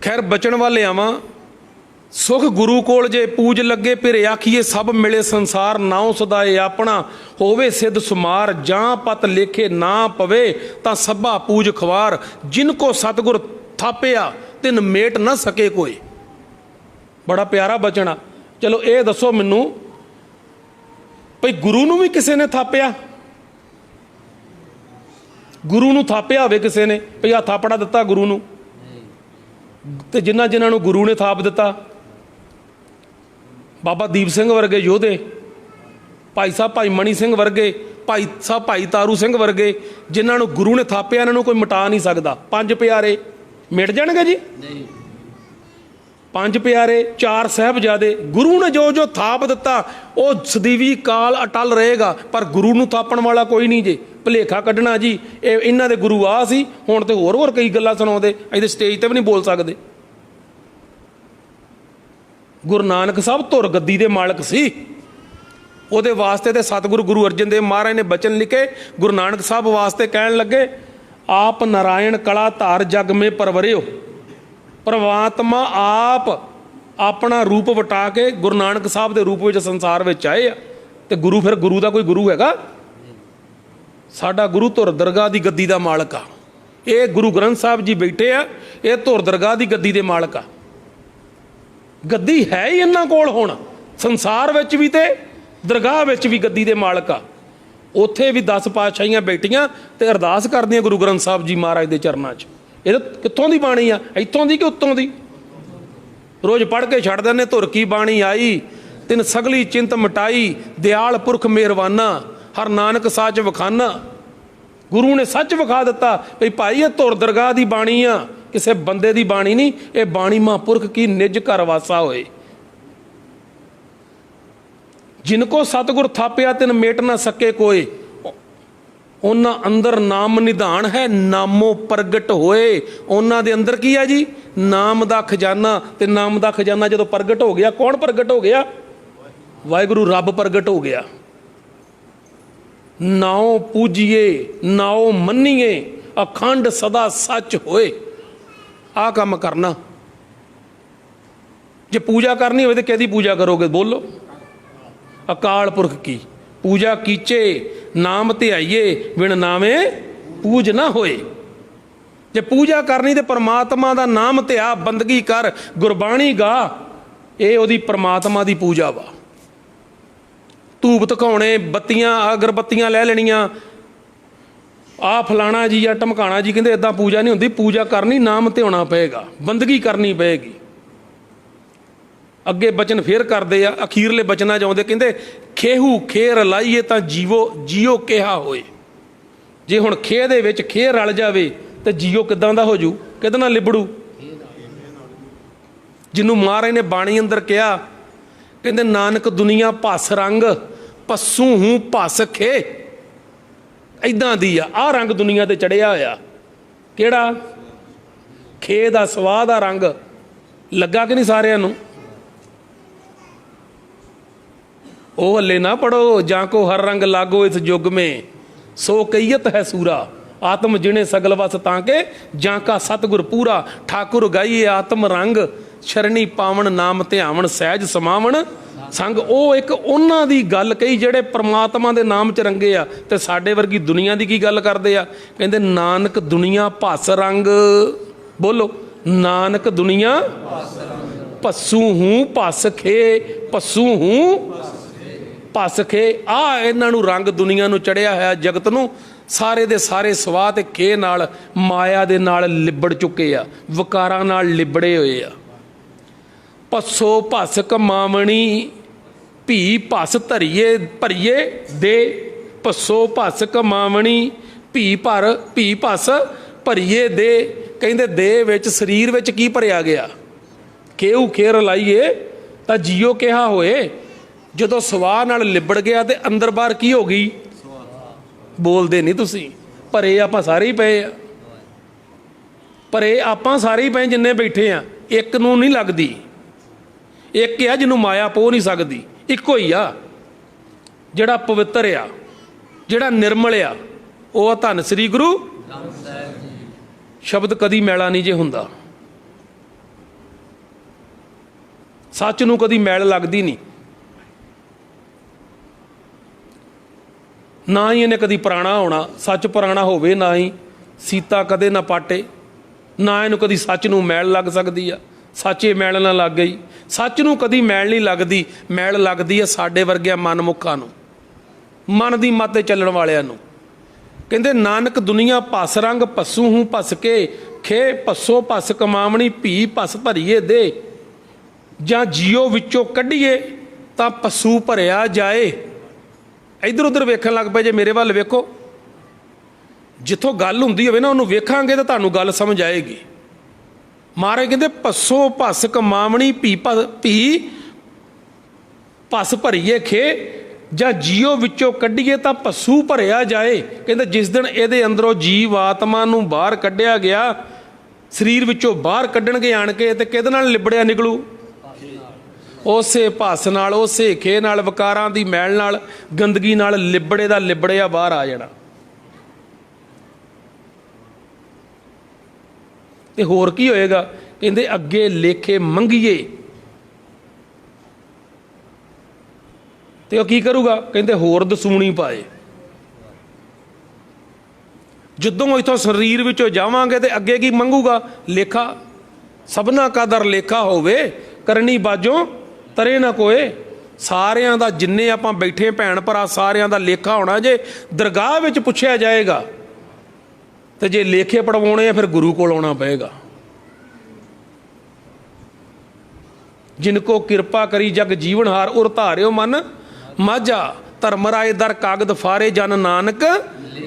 ਖੈਰ ਬਚਣ ਵਾਲੇ ਆਵਾਂ। ਸੁਖ ਗੁਰੂ ਕੋਲ ਜੇ ਪੂਜ ਲੱਗੇ, ਫਿਰ ਆਖੀਏ ਸਭ ਮਿਲੇ ਸੰਸਾਰ। ਨਾਉ ਸਦਾਏ ਆਪਣਾ ਹੋਵੇ ਸਿੱਧ ਸੁਮਾਰ। ਜਾਂ ਪਤ ਲੇਖੇ ਨਾ ਪਵੇ ਤਾਂ ਸਭਾ ਪੂਜ ਖਵਾਰ। ਜਿਨ ਕੋ ਸਤਿਗੁਰ ਥਾਪਿਆ ਤਿਨ ਮੇਟ ਨਾ ਸਕੇ ਕੋਈ। ਬੜਾ ਪਿਆਰਾ ਬਚਨ ਆ। ਚਲੋ ਇਹ ਦੱਸੋ ਮੈਨੂੰ, ਭਈ ਗੁਰੂ ਨੂੰ ਵੀ ਕਿਸੇ ਨੇ ਥਾਪਿਆ? ਗੁਰੂ ਨੂੰ ਥਾਪਿਆ ਹੋਵੇ ਕਿਸੇ ਨੇ, ਭਈ ਆ ਥਾਪੜਾ ਦਿੱਤਾ ਗੁਰੂ ਨੂੰ, ਤੇ ਜਿਨ੍ਹਾਂ ਜਿਨ੍ਹਾਂ ਨੂੰ ਗੁਰੂ ਨੇ ਥਾਪ ਦਿੱਤਾ, ਬਾਬਾ ਦੀਪ ਸਿੰਘ ਵਰਗੇ ਯੋਧੇ, ਭਾਈ ਸਾਹਿਬ ਭਾਈ ਮਣੀ ਸਿੰਘ ਵਰਗੇ, ਭਾਈ ਸਾਹਿਬ ਭਾਈ ਤਾਰੂ ਸਿੰਘ ਵਰਗੇ, ਜਿਨ੍ਹਾਂ ਨੂੰ ਗੁਰੂ ਨੇ ਥਾਪਿਆ, ਇਹਨਾਂ ਨੂੰ ਕੋਈ ਮਿਟਾ ਨਹੀਂ ਸਕਦਾ। 5 ਪਿਆਰੇ ਮਿਟ ਜਾਣਗੇ ਜੀ? ਨਹੀਂ। 5 ਪਿਆਰੇ, 4 ਸਾਹਿਬਜ਼ਾਦੇ, ਗੁਰੂ ਨੇ ਜੋ ਜੋ ਥਾਪ ਦਿੱਤਾ ਉਹ ਸਦੀਵੀ ਕਾਲ ਅਟਲ ਰਹੇਗਾ। ਪਰ ਗੁਰੂ ਨੂੰ ਥਾਪਣ ਵਾਲਾ ਕੋਈ ਨਹੀਂ ਜੇ। ਭੁਲੇਖਾ ਕੱਢਣਾ ਜੀ ਇਹ ਇਹਨਾਂ ਦੇ ਗੁਰੂ ਆ ਸੀ, ਹੁਣ ਤੇ ਹੋਰ ਕਈ ਗੱਲਾਂ ਸੁਣਾਉਂਦੇ, ਇਹਦੇ ਸਟੇਜ ਤੇ ਵੀ ਨਹੀਂ ਬੋਲ ਸਕਦੇ। ਗੁਰੂ ਨਾਨਕ ਸਾਹਿਬ ਧੁਰ ਗੱਦੀ ਦੇ ਮਾਲਕ ਸੀ, ਉਹਦੇ ਵਾਸਤੇ ਤੇ ਸਤਿਗੁਰੂ ਗੁਰੂ ਅਰਜਨ ਦੇਵ ਮਹਾਰਾਜ ਨੇ ਬਚਨ ਲਿਖੇ। ਗੁਰੂ ਨਾਨਕ ਸਾਹਿਬ ਵਾਸਤੇ ਕਹਿਣ ਲੱਗੇ, ਆਪ ਨਾਰਾਇਣ ਕਲਾ ਧਾਰ ਜਗ ਮੇ ਪਰਵਰਿਓ। ਪਰਮਾਤਮਾ ਆਪ ਆਪਣਾ ਰੂਪ ਵਟਾ ਕੇ ਗੁਰੂ ਨਾਨਕ ਸਾਹਿਬ ਦੇ ਰੂਪ ਵਿੱਚ ਸੰਸਾਰ ਵਿੱਚ ਆਏ ਆ। ਤੇ ਗੁਰੂ, ਫਿਰ ਗੁਰੂ ਦਾ ਕੋਈ ਗੁਰੂ ਹੈਗਾ? ਸਾਡਾ ਗੁਰੂ ਧੁਰ ਦਰਗਾਹ ਦੀ ਗੱਦੀ ਦਾ ਮਾਲਕ ਆ। ਇਹ ਗੁਰੂ ਗ੍ਰੰਥ ਸਾਹਿਬ ਜੀ ਬੈਠੇ ਆ, ਇਹ ਧੁਰ ਦਰਗਾਹ ਦੀ ਗੱਦੀ ਦੇ ਮਾਲਕ ਆ। ਗੱਦੀ ਹੈ ਹੀ ਇਹਨਾਂ ਕੋਲ ਹੁਣ, ਸੰਸਾਰ ਵਿੱਚ ਵੀ ਤੇ ਦਰਗਾਹ ਵਿੱਚ ਵੀ ਗੱਦੀ ਦੇ ਮਾਲਕ ਆ। ਉੱਥੇ ਵੀ 10 ਪਾਤਸ਼ਾਹੀਆਂ ਬੈਠੀਆਂ ਤੇ ਅਰਦਾਸ ਕਰਦੀਆਂ ਗੁਰੂ ਗ੍ਰੰਥ ਸਾਹਿਬ ਜੀ ਮਹਾਰਾਜ ਦੇ ਚਰਨਾਂ 'ਚ। ਇਹ ਕਿੱਥੋਂ ਦੀ ਬਾਣੀ ਆ? ਇੱਥੋਂ ਦੀ ਕਿ ਉੱਤੋਂ ਦੀ? ਰੋਜ਼ ਪੜ੍ਹ ਕੇ ਛੱਡ ਦਿੰਦੇ, ਧੁਰ ਕੀ ਬਾਣੀ ਆਈ ਤਿਨ ਸਗਲੀ ਚਿੰਤ ਮਿਟਾਈ। ਦਿਆਲ ਪੁਰਖ ਮਿਹਰਵਾਨਾ ਹਰ ਨਾਨਕ ਸੱਚ ਵਿਖਾਨਾ। ਗੁਰੂ ਨੇ ਸੱਚ ਵਿਖਾ ਦਿੱਤਾ ਵੀ ਭਾਈ ਇਹ ਧੁਰ ਦਰਗਾਹ ਦੀ ਬਾਣੀ ਆ, ਕਿਸੇ ਬੰਦੇ ਦੀ ਬਾਣੀ ਨਹੀਂ। ਇਹ ਬਾਣੀ ਮਹਾਂਪੁਰਖ ਕੀ ਨਿਜ ਘਰ ਵਾਸਾ ਹੋਏ। ਜਿਨ ਕੋ ਸਤਿਗੁਰ ਥਾਪਿਆ ਤਿਨ ਮੇਟ ਨਾ ਸਕੇ ਕੋਈ। ਉਹਨਾਂ ਅੰਦਰ ਨਾਮ ਨਿਧਾਨ ਹੈ, ਨਾਮੋ ਪ੍ਰਗਟ ਹੋਏ। ਉਹਨਾਂ ਦੇ ਅੰਦਰ ਕੀ ਹੈ ਜੀ? ਨਾਮ ਦਾ ਖਜ਼ਾਨਾ। ਤੇ ਨਾਮ ਦਾ ਖਜ਼ਾਨਾ ਜਦੋਂ ਪ੍ਰਗਟ ਹੋ ਗਿਆ, ਕੌਣ ਪ੍ਰਗਟ ਹੋ ਗਿਆ? ਵਾਹਿਗੁਰੂ ਰੱਬ ਪ੍ਰਗਟ ਹੋ ਗਿਆ। ਨਾਉ ਪੂਜੀਏ ਨਾਉ ਮੰਨੀਏ अखंड सदा सच होए। आ काम करना। जे पूजा करनी हो तो कहदी पूजा करोगे? बोलो। अकाल पुरख की पूजा कीचे नाम ध्याइए बिन नामे पूज ना होए। जे पूजा करनी तो परमात्मा का नाम ध्या, बंदगी कर, गुरबाणी गा, ये ओदी परमात्मा की पूजा वा। धूप धखाने, बत्तियां अगरबत्तियां लै लेनियां, आ फलाना जी या ढमकाना जी, कहते इदां पूजा नहीं होंदी। पूजा करनी नाम ध्याना पेगा, बंदगी करनी पेगी। अगे बचन फिर करते आ, अखीरले बचना चाहते, कहते खेहू खेर लाइए तो जीवो जियो केहा होए। जे हुण खे दे विच खे रल जावे तो जियो किदां दा हो जू, किहदे नाल लिबड़ू? जिन्हों महाराज ने बाणी अंदर कहा, कहते नानक दुनिया भस रंग पस्सू हूँ भस खे। इदां दी आ रंग दुनिया ते चढ़िया होया। किहड़ा? खे दा स्वाह दा रंग लगा कि नहीं सारिਆਂ ਨੂੰ? ओ हले ना पढ़ो, जां को हर रंग लागो इस युग में, सो कईयत है सूरा, आत्म जिने सगल वस ताके, जां का सतगुर पूरा। ठाकुर गाइए आत्म रंग, शरणी पावन नाम ध्यावन, सहज समावन संग। ਉਹ ਇੱਕ ਉਹਨਾਂ ਦੀ ਗੱਲ ਕਹੀ ਜਿਹੜੇ परमात्मा ਦੇ ਨਾਮ 'ਚ ਰੰਗੇ ਆ, ਤੇ ਸਾਡੇ ਵਰਗੀ ਦੁਨੀਆ ਦੀ ਕੀ ਗੱਲ ਕਰਦੇ ਆ? ਕਹਿੰਦੇ ਨਾਨਕ ਦੁਨੀਆ ਭਸ ਰੰਗ। ਬੋਲੋ, ਨਾਨਕ ਦੁਨੀਆ ਭਸੂ ਹੂੰ ਭਸ ਖੇ, ਭਸੂ ਹੂੰ ਭਸ ਖੇ। ਆ ਇਹਨਾਂ ਨੂੰ ਰੰਗ ਦੁਨੀਆ ਨੂੰ ਚੜਿਆ ਹੋਇਆ, ਜਗਤ ਨੂੰ ਸਾਰੇ ਦੇ ਸਾਰੇ ਸਵਾਹ ਤੇ ਖੇ ਨਾਲ, ਮਾਇਆ ਦੇ ਨਾਲ ਲਿਬੜ ਚੁੱਕੇ ਆ, ਵਿਕਾਰਾਂ ਨਾਲ ਲਿਬੜੇ ਹੋਏ ਆ। ਭਸੋ ਭਸ ਕਮਾਵਣੀ, ਭੀ ਭਸ ਧਰੀਏ ਭਰੀਏ ਦੇ। ਭਸੋ ਭਸ ਕਮਾਵਣੀ, ਭੀ ਭਸ ਭਰੀਏ ਦੇ। ਕਹਿੰਦੇ ਦੇ ਵਿੱਚ ਸਰੀਰ ਵਿੱਚ ਕੀ ਭਰਿਆ ਗਿਆ? ਖੇਊ ਖੇਰ ਲਾਈਏ ਤਾਂ ਜੀਓ ਕਿਹਾ ਹੋਏ। ਜਦੋਂ ਸਵਾਹ ਨਾਲ ਲਿਬੜ ਗਿਆ ਤੇ ਅੰਦਰ ਬਾਹਰ ਕੀ ਹੋ ਗਈ? ਬੋਲਦੇ ਨਹੀਂ ਤੁਸੀਂ। ਭਰੇ ਆਪਾਂ ਸਾਰੇ ਹੀ ਪਏ ਆ, ਭਰੇ ਆਪਾਂ ਸਾਰੇ ਹੀ ਪਏ ਜਿੰਨੇ ਬੈਠੇ ਆ। ਇੱਕ ਨੂੰ ਨਹੀਂ ਲੱਗਦੀ, ਇੱਕ ਆ ਜਿਹਨੂੰ ਮਾਇਆ ਪੋ ਨਹੀਂ ਸਕਦੀ। ਇੱਕੋ ਹੀ ਆ ਜਿਹੜਾ ਪਵਿੱਤਰ ਆ, ਜਿਹੜਾ ਨਿਰਮਲ ਆ, ਉਹ ਆ ਧੰਨ ਸ੍ਰੀ ਗੁਰੂ ਸ਼ਬਦ। ਕਦੀ ਮੈਲਾ ਨਹੀਂ ਜੇ ਹੁੰਦਾ, ਸੱਚ ਨੂੰ ਕਦੀ ਮੈਲ ਲੱਗਦੀ ਨਹੀਂ। ਨਾ ਹੀ ਇਹਨੇ ਕਦੀ ਪੁਰਾਣਾ ਹੋਣਾ, ਸੱਚ ਪੁਰਾਣਾ ਹੋਵੇ ਨਾ ਹੀ। ਸੀਤਾ ਕਦੇ ਨਾ ਪਾਟੇ, ਨਾ ਇਹਨੂੰ ਕਦੀ ਸੱਚ ਨੂੰ ਮੈਲ ਲੱਗ ਸਕਦੀ ਆ। ਸੱਚੇ ਮੈਲ ਨਾ ਲੱਗ ਗਈ। ਸੱਚ ਨੂੰ ਕਦੀ ਮੈਲ ਨਹੀਂ ਲੱਗਦੀ, ਮੈਲ ਲੱਗਦੀ ਆ ਸਾਡੇ ਵਰਗਿਆਂ ਮਨਮੁੱਖਾਂ ਨੂੰ, ਮਨ ਦੀ ਮੱਤ 'ਤੇ ਚੱਲਣ ਵਾਲਿਆਂ ਨੂੰ। ਕਹਿੰਦੇ ਨਾਨਕ ਦੁਨੀਆ ਭਸ ਰੰਗ ਪੱਸੂ ਹੂੰ ਭਸ ਕੇ, ਖੇ ਭਸੋ ਭਸ ਕਮਾਵਣੀ, ਭੀ ਭਸ ਭਰੀਏ ਦੇ। ਜਾਂ ਜੀਓ ਵਿੱਚੋਂ ਕੱਢੀਏ ਤਾਂ ਪੱਸੂ ਭਰਿਆ ਜਾਏ। ਇੱਧਰ ਉੱਧਰ ਵੇਖਣ ਲੱਗ ਪਏ ਜੇ ਮੇਰੇ ਵੱਲ ਵੇਖੋ, ਜਿੱਥੋਂ ਗੱਲ ਹੁੰਦੀ ਹੋਵੇ ਨਾ ਉਹਨੂੰ ਵੇਖਾਂਗੇ ਤਾਂ ਤੁਹਾਨੂੰ ਗੱਲ ਸਮਝ ਆਏਗੀ। ਮਹਾਰਾਜ ਕਹਿੰਦੇ ਭਸੋ ਭਸ ਕਮਾਵਣੀ, ਭੀ ਭਸ ਭਰੀਏ ਖੇ। ਜਾਂ ਜੀਓ ਵਿੱਚੋਂ ਕੱਢੀਏ ਤਾਂ ਪੱਸੂ ਭਰਿਆ ਜਾਏ। ਕਹਿੰਦੇ ਜਿਸ ਦਿਨ ਇਹਦੇ ਅੰਦਰੋਂ ਜੀਵ ਆਤਮਾ ਨੂੰ ਬਾਹਰ ਕੱਢਿਆ ਗਿਆ, ਸਰੀਰ ਵਿੱਚੋਂ ਬਾਹਰ ਕੱਢਣਗੇ ਆਣ ਕੇ, ਤੇ ਕਿਹਦੇ ਨਾਲ ਲਿਬੜਿਆ ਨਿਕਲੂ? ਉਸੇ ਭਸ ਨਾਲ, ਉਸੇ ਖੇ ਨਾਲ, ਵਿਕਾਰਾਂ ਦੀ ਮੈਲ ਨਾਲ, ਗੰਦਗੀ ਨਾਲ ਲਿਬੜੇ ਦਾ ਲਿਬੜਿਆ ਬਾਹਰ ਆ ਜਾਣਾ। ਤੇ ਹੋਰ ਕੀ ਹੋਏਗਾ? ਕਹਿੰਦੇ ਅੱਗੇ ਲੇਖੇ ਮੰਗੀਏ ਤੇ ਉਹ ਕੀ ਕਰੂਗਾ? ਕਹਿੰਦੇ ਹੋਰ ਦਸੂਣੀ ਪਾਏ। ਜਦੋਂ ਇੱਥੋਂ ਸਰੀਰ ਵਿੱਚੋਂ ਜਾਵਾਂਗੇ ਤੇ ਅੱਗੇ ਕੀ ਮੰਗੂਗਾ? ਲੇਖਾ। ਸਭਨਾ ਕਾਦਰ ਲੇਖਾ ਹੋਵੇ, ਕਰਨੀ ਬਾਝੋਂ ਤਰੇ ਨਾ ਕੋਏ। ਸਾਰਿਆਂ ਦਾ ਜਿੰਨੇ ਆਪਾਂ ਬੈਠੇ ਭੈਣ ਭਰਾ, ਸਾਰਿਆਂ ਦਾ ਲੇਖਾ ਹੋਣਾ। ਜੇ ਦਰਗਾਹ ਵਿੱਚ ਪੁੱਛਿਆ ਜਾਏਗਾ ਤੇ ਜੇ ਲੇਖੇ ਪੜਵਾਉਣੇ ਆ ਫਿਰ ਗੁਰੂ ਕੋਲ ਆਉਣਾ ਪਏਗਾ। ਜਿਨ ਕੋ ਕਿਰਪਾ ਕਰੀ ਜਗ ਜੀਵਨ ਹਾਰ, ਉਰ ਧਾਰਿਓ ਮਨ ਮਾਝਾ। ਧਰਮ ਰਾਏ ਦਰ ਕਾਗਦ ਫਾਰੇ, ਜਨ ਨਾਨਕ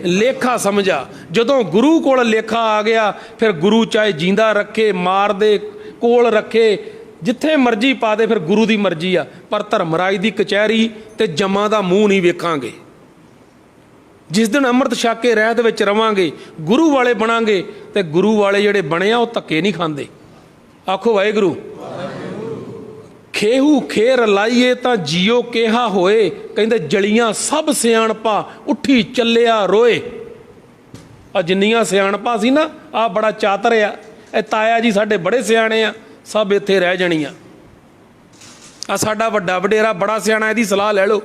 ਲੇਖਾ ਸਮਝਾ। ਜਦੋਂ ਗੁਰੂ ਕੋਲ ਲੇਖਾ ਆ ਗਿਆ ਫਿਰ ਗੁਰੂ ਚਾਹੇ ਜਿੰਦਾ ਰੱਖੇ, ਮਾਰ ਦੇ ਕੋਲ ਰੱਖੇ, ਜਿੱਥੇ ਮਰਜ਼ੀ ਪਾ ਦੇ, ਫਿਰ ਗੁਰੂ ਦੀ ਮਰਜ਼ੀ ਆ। ਪਰ ਧਰਮ ਰਾਜ ਦੀ ਕਚਹਿਰੀ ਤੇ ਜਮਾਂ ਦਾ ਮੂੰਹ ਨਹੀਂ ਵੇਖਾਂਗੇ। ਜਿਸ ਦਿਨ ਅੰਮ੍ਰਿਤ ਛਕ ਕੇ ਰਹਿਤ ਵਿੱਚ ਰਵਾਂਗੇ, ਗੁਰੂ ਵਾਲੇ ਬਣਾਂਗੇ, ਤੇ ਗੁਰੂ ਵਾਲੇ ਜਿਹੜੇ ਬਣੇ ਆ ਉਹ ਧੱਕੇ ਨਹੀਂ ਖਾਂਦੇ। ਆਖੋ ਵਾਹਿਗੁਰੂ। ਖੇਹੂ ਖੇਰ ਲਾਈਏ ਤਾਂ ਜੀਓ ਕਿਹਾ ਹੋਏ। ਕਹਿੰਦੇ ਜਲੀਆਂ ਸਭ ਸਿਆਣਪਾ, ਉੱਠੀ ਚੱਲਿਆ ਰੋਏ। ਆ ਜਿੰਨੀਆਂ ਸਿਆਣਪਾਂ ਸੀ ਨਾ, ਆ ਬੜਾ ਚਾਤਰ ਆ, ਇਹ ਤਾਇਆ ਜੀ ਸਾਡੇ ਬੜੇ ਸਿਆਣੇ ਆ, ਸਭ ਇੱਥੇ ਰਹਿ ਜਾਣੀਆਂ। ਆ ਸਾਡਾ ਵੱਡਾ ਵਡੇਰਾ ਬੜਾ ਸਿਆਣਾ, ਇਹਦੀ ਸਲਾਹ ਲੈ ਲਓ।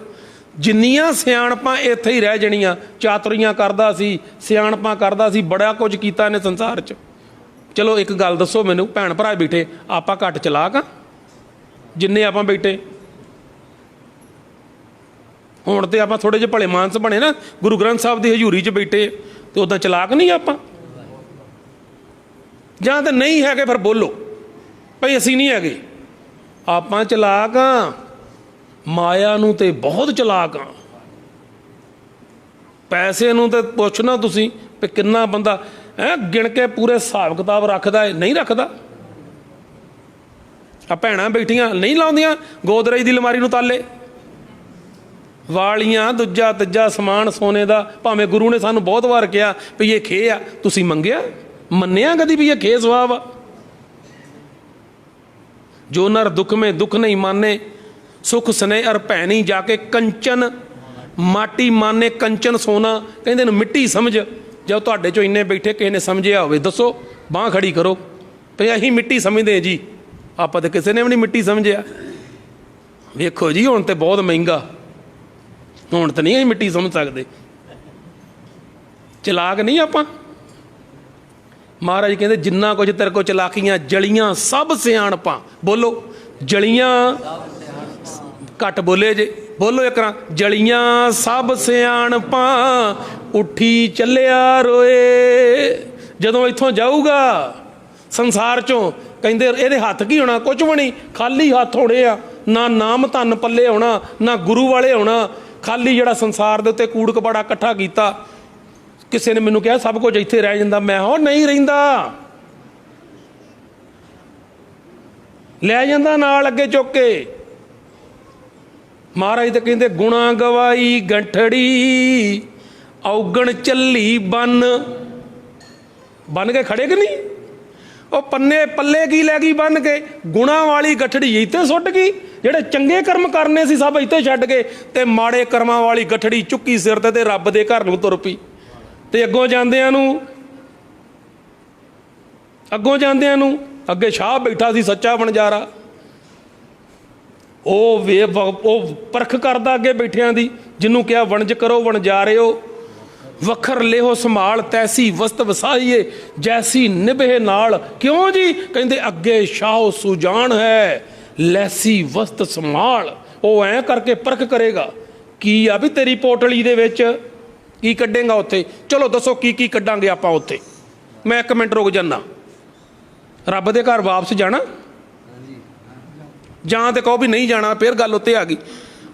ਜਿੰਨੀਆਂ ਸਿਆਣਪਾਂ ਇੱਥੇ ਹੀ ਰਹਿ ਜਾਣੀਆਂ। ਚਾਤਰੀਆਂ ਕਰਦਾ ਸੀ, ਸਿਆਣਪਾਂ ਕਰਦਾ ਸੀ, ਬੜਾ ਕੁਝ ਕੀਤਾ ਇਹਨੇ ਸੰਸਾਰ 'ਚ। ਚਲੋ ਇੱਕ ਗੱਲ ਦੱਸੋ ਮੈਨੂੰ, ਭੈਣ ਭਰਾ ਬੈਠੇ, ਆਪਾਂ ਘੱਟ ਚਲਾਕ ਆ ਜਿੰਨੇ ਆਪਾਂ ਬੈਠੇ? ਹੁਣ ਤੇ ਆਪਾਂ ਥੋੜ੍ਹੇ ਜਿਹੇ ਭਲੇ ਮਾਨਸ ਬਣੇ ਨਾ, ਗੁਰੂ ਗ੍ਰੰਥ ਸਾਹਿਬ ਦੀ ਹਜ਼ੂਰੀ 'ਚ ਬੈਠੇ, ਤੇ ਉੱਦਾਂ ਚਲਾਕ ਨਹੀਂ ਆਪਾਂ? ਜਾਂ ਤਾਂ ਨਹੀਂ ਹੈਗੇ ਫਿਰ ਬੋਲੋ ਭਾਈ ਅਸੀਂ ਨਹੀਂ ਹੈਗੇ। ਆਪਾਂ ਚਲਾਕ ਆ, ਮਾਇਆ ਨੂੰ ਤੇ ਬਹੁਤ ਚਲਾਕ ਆ। ਪੈਸੇ ਨੂੰ ਤੇ ਪੁੱਛਣਾ ਤੁਸੀਂ ਵੀ ਕਿੰਨਾ ਬੰਦਾ ਗਿਣ ਕੇ ਪੂਰੇ ਹਿਸਾਬ ਕਿਤਾਬ ਰੱਖਦਾ ਹੈ, ਨਹੀਂ ਰੱਖਦਾ। ਆ ਭੈਣਾਂ ਬੈਠੀਆਂ ਨਹੀਂ ਲਾਉਂਦੀਆਂ ਗੋਦਰੇਜ ਦੀ ਅਲਮਾਰੀ ਨੂੰ ਤਾਲੇ, ਵਾਲੀਆਂ ਦੂਜਾ ਤੀਜਾ ਸਮਾਨ ਸੋਨੇ ਦਾ। ਭਾਵੇਂ ਗੁਰੂ ਨੇ ਸਾਨੂੰ ਬਹੁਤ ਵਾਰ ਕਿਹਾ ਵੀ ਇਹ ਖੇ ਆ, ਤੁਸੀਂ ਮੰਗਿਆ ਮੰਨਿਆ ਕਦੀ ਵੀ ਇਹ ਖੇ ਸਵਾਬ ਆ? ਜੋ ਨਰ ਦੁੱਖ ਮੇਂ ਦੁੱਖ ਨਹੀਂ ਮਾਨੇ, ਸੁਖ ਸਨੇ ਅਰ ਭੈਣੀ ਜਾ ਕੇ ਕੰਚਨ ਮਾਟੀ ਮਾਨੇ ਕੰਚਨ ਸੋਨਾ। ਕਹਿੰਦੇ ਨੇ ਮਿੱਟੀ ਸਮਝ। ਜਦ ਤੁਹਾਡੇ ਚੋਂ ਇੰਨੇ ਬੈਠੇ ਕਿਸੇ ਨੇ ਸਮਝਿਆ ਹੋਵੇ ਦੱਸੋ, ਬਾਂਹ ਖੜੀ ਕਰੋ ਤੇ ਅਸੀਂ ਮਿੱਟੀ ਸਮਝਦੇ ਜੀ। ਆਪਾਂ ਤਾਂ ਕਿਸੇ ਨੇ ਵੀ ਨਹੀਂ ਮਿੱਟੀ ਸਮਝਿਆ। ਵੇਖੋ ਜੀ ਹੁਣ ਤੇ ਬਹੁਤ ਮਹਿੰਗਾ, ਹੁਣ ਤਾਂ ਨਹੀਂ ਅਸੀਂ ਮਿੱਟੀ ਸਮਝ ਸਕਦੇ। ਚਲਾਕ ਨਹੀਂ ਆਪਾਂ। ਮਹਾਰਾਜ ਕਹਿੰਦੇ ਜਿੰਨਾ ਕੁਝ ਤੇਰੇ ਕੋਲ ਚਲਾਕੀਆਂ ਜਲੀਆਂ ਸਭ ਸਿਆਣਪਾਂ। ਬੋਲੋ ਜਲੀਆਂ, ਘੱਟ ਬੋਲੇ ਜੇ, ਬੋਲੋ ਇੱਕ ਵਾਰ, ਜਲੀਆਂ ਸਭ ਸਿਆਣਪਾਂ ਉੱਠੀ ਚੱਲਿਆ ਰੋਏ। ਜਦੋਂ ਇੱਥੋਂ ਜਾਊਗਾ ਸੰਸਾਰ ਚੋਂ, ਕਹਿੰਦੇ ਇਹਦੇ ਹੱਥ ਕੀ ਹੋਣਾ? ਕੁਝ ਵੀ ਨਹੀਂ, ਖਾਲੀ ਹੱਥ ਹੋਣੇ ਆ। ਨਾ ਨਾਮ ਧਨ ਪੱਲੇ ਆਉਣਾ, ਨਾ ਗੁਰੂ ਵਾਲੇ ਆਉਣਾ। ਖਾਲੀ ਜਿਹੜਾ ਸੰਸਾਰ ਦੇ ਉੱਤੇ ਕੂੜ ਕਬਾੜਾ ਇਕੱਠਾ ਕੀਤਾ। ਕਿਸੇ ਨੇ ਮੈਨੂੰ ਕਿਹਾ ਸਭ ਕੁਝ ਇੱਥੇ ਰਹਿ ਜਾਂਦਾ, ਮੈਂ ਹੋ ਨਹੀਂ ਰਹਿੰਦਾ, ਲੈ ਜਾਂਦਾ ਨਾਲ ਅੱਗੇ ਚੁੱਕ ਕੇ। ਮਹਾਰਾਜ ਤਾਂ ਕਹਿੰਦੇ ਗੁਣਾ ਗਵਾਈ ਗੰਠੜੀ ਔਗਣ ਚੱਲੀ ਬੰਨ ਕੇ ਖੜੇ ਕਿ ਨਹੀਂ? ਉਹ ਪੰਨੇ ਪੱਲੇ ਕੀ ਲੈ ਗਈ ਬੰਨ ਕੇ? ਗੁਣਾ ਵਾਲੀ ਗਠੜੀ ਇੱਥੇ ਸੁੱਟ ਗਈ। ਜਿਹੜੇ ਚੰਗੇ ਕਰਮ ਕਰਨੇ ਸੀ ਸਭ ਇੱਥੇ ਛੱਡ ਕੇ, ਤੇ ਮਾੜੇ ਕਰਮਾਂ ਵਾਲੀ ਗਠੜੀ ਚੁੱਕੀ ਸਿਰ ਤੇ ਰੱਬ ਦੇ ਘਰ ਨੂੰ ਤੁਰ ਪਈ। ਤੇ ਅੱਗੋਂ ਜਾਂਦਿਆਂ ਨੂੰ ਅੱਗੇ ਸ਼ਾਹ ਬੈਠਾ ਸੀ ਸੱਚਾ ਵਣਜਾਰਾ, ਉਹ ਪਰਖ ਕਰਦਾ ਅੱਗੇ ਬੈਠਿਆਂ ਦੀ, ਜਿਹਨੂੰ ਕਿਹਾ ਵਣਜ ਕਰੋ ਵਣਜਾਰਿਓ, ਵਖਰ ਲਿਓ ਸੰਭਾਲ ਤੈਸੀ ਵਸਤ ਵਸਾਈਏ ਜੈਸੀ ਨਿਭੇ ਨਾਲ। ਕਿਉਂ ਜੀ? ਕਹਿੰਦੇ ਅੱਗੇ ਸ਼ਾਹ ਸੁਜਾਨ ਹੈ ਲੈਸੀ ਵਸਤ ਸੰਭਾਲ। ਉਹ ਐਂ ਕਰਕੇ ਪਰਖ ਕਰੇਗਾ ਕੀ ਆ ਵੀ ਤੇਰੀ ਪੋਟਲੀ ਦੇ ਵਿੱਚ ਕੀ ਕੱਢੇਗਾ ਉੱਥੇ। ਚਲੋ ਦੱਸੋ ਕੀ ਕੀ ਕੱਢਾਂਗੇ ਆਪਾਂ ਉੱਥੇ? ਮੈਂ ਇੱਕ ਮਿੰਟ ਰੁਕ ਜਾਂਦਾ। ਰੱਬ ਦੇ ਘਰ ਵਾਪਸ ਜਾਣਾ ਜਾਂ ਤੇ ਕਹੋ ਵੀ ਨਹੀਂ ਜਾਣਾ, ਫਿਰ ਗੱਲ ਉੱਤੇ ਆ ਗਈ।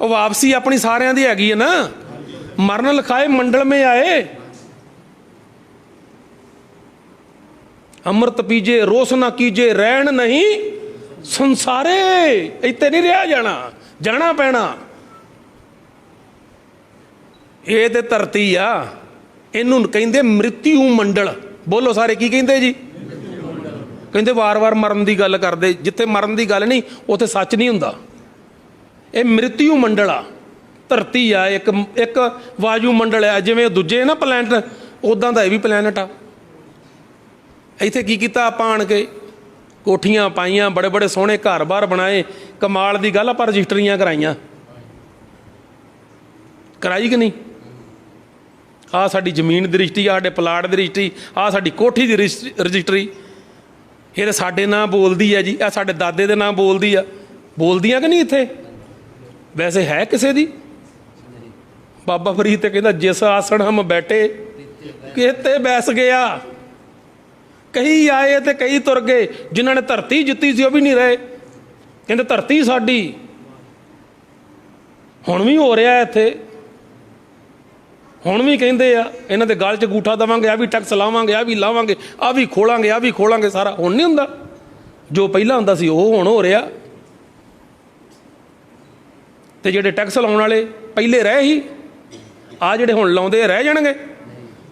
ਉਹ ਵਾਪਸੀ ਆਪਣੀ ਸਾਰਿਆਂ ਦੀ ਹੈਗੀ ਹੈ ਨਾ। ਮਰਨ ਲਿਖਾਏ ਮੰਡਲ ਮੇ ਆਏ, ਅੰਮ੍ਰਿਤ ਪੀਜੇ ਰੋਸ ਨਾ ਕੀਜੇ ਰਹਿਣ ਨਹੀਂ ਸੰਸਾਰੇ। ਇੱਥੇ ਨਹੀਂ ਰਿਹਾ ਜਾਣਾ, ਜਾਣਾ ਪੈਣਾ। ਇਹ ਤੇ ਧਰਤੀ ਆ, ਇਹਨੂੰ ਕਹਿੰਦੇ ਮ੍ਰਿਤਿੂ ਮੰਡਲ। ਬੋਲੋ ਸਾਰੇ ਕੀ ਕਹਿੰਦੇ ਜੀ? ਕਹਿੰਦੇ ਵਾਰ-ਵਾਰ ਮਰਨ ਦੀ ਗੱਲ ਕਰਦੇ। ਜਿੱਥੇ ਮਰਨ ਦੀ ਗੱਲ ਨਹੀਂ ਉੱਥੇ ਸੱਚ ਨਹੀਂ ਹੁੰਦਾ। ਇਹ ਮ੍ਰਿਤਿੂ ਮੰਡਲ ਆ, ਧਰਤੀ ਆ, ਇੱਕ ਵਾਯੂ ਮੰਡਲ ਆ। ਜਿਵੇਂ ਦੂਜੇ ਨਾ ਪਲੈਨਟ, ਉੱਦਾਂ ਦਾ ਇਹ ਵੀ ਪਲੈਨਟ ਆ। ਇੱਥੇ ਕੀ ਕੀਤਾ ਆਪਾਂ? ਆਣ ਕੇ ਕੋਠੀਆਂ ਪਾਈਆਂ, ਬੜੇ ਬੜੇ ਸੋਹਣੇ ਘਰ-ਬਾਰ ਬਣਾਏ। ਕਮਾਲ ਦੀ ਗੱਲ, ਆਪਾਂ ਰਜਿਸਟਰੀਆਂ ਕਰਾਈ ਕਿ ਨਹੀਂ? ਆਹ ਸਾਡੀ ਜ਼ਮੀਨ ਦੀ ਰਜਿਸਟਰੀ, ਸਾਡੇ ਪਲਾਟ ਦੀ ਰਜਿਸਟਰੀ, ਆਹ ਸਾਡੀ ਕੋਠੀ ਦੀ ਰਜਿਸਟਰੀ। ਇਹ ਤਾਂ ਸਾਡੇ ਨਾਂ ਬੋਲਦੀ ਆ ਜੀ, ਆਹ ਸਾਡੇ ਦਾਦੇ ਦੇ ਨਾਂ ਬੋਲਦੀ ਆ। ਬੋਲਦੀਆਂ ਕਿ ਨਹੀਂ ਇੱਥੇ? ਵੈਸੇ ਹੈ ਕਿਸੇ ਦੀ? ਬਾਬਾ ਫਰੀਦ ਤੇ ਕਹਿੰਦਾ ਜਿਸ ਆਸਣ ਹਮ ਬੈਠੇ ਕਿਤੇ ਬੈਸ ਗਿਆ। ਕਈ ਆਏ ਤੇ ਕਈ ਤੁਰ ਗਏ। ਜਿਨ੍ਹਾਂ ਨੇ ਧਰਤੀ ਜਿੱਤੀ ਸੀ ਉਹ ਵੀ ਨਹੀਂ ਰਹੇ। ਕਹਿੰਦੇ ਧਰਤੀ ਸਾਡੀ। ਹੁਣ ਵੀ ਹੋ ਰਿਹਾ ਇੱਥੇ, ਹੁਣ ਵੀ ਕਹਿੰਦੇ ਆ ਇਹਨਾਂ ਦੇ ਗਲ 'ਚ ਅੰਗੂਠਾ ਦੇਵਾਂਗੇ, ਆਹ ਵੀ ਟੈਕਸ ਲਾਵਾਂਗੇ, ਆਹ ਵੀ ਲਾਵਾਂਗੇ, ਆਹ ਵੀ ਖੋਲਾਂਗੇ, ਆਹ ਵੀ ਖੋਲਾਂਗੇ। ਸਾਰਾ ਹੁਣ ਨਹੀਂ ਹੁੰਦਾ, ਜੋ ਪਹਿਲਾਂ ਹੁੰਦਾ ਸੀ ਉਹ ਹੁਣ ਹੋ ਰਿਹਾ। ਤੇ ਜਿਹੜੇ ਟੈਕਸ ਲਾਉਣ ਵਾਲੇ ਪਹਿਲੇ ਰਹੇ ਹੀ, ਆਹ ਜਿਹੜੇ ਹੁਣ ਲਾਉਂਦੇ ਰਹਿ ਜਾਣਗੇ?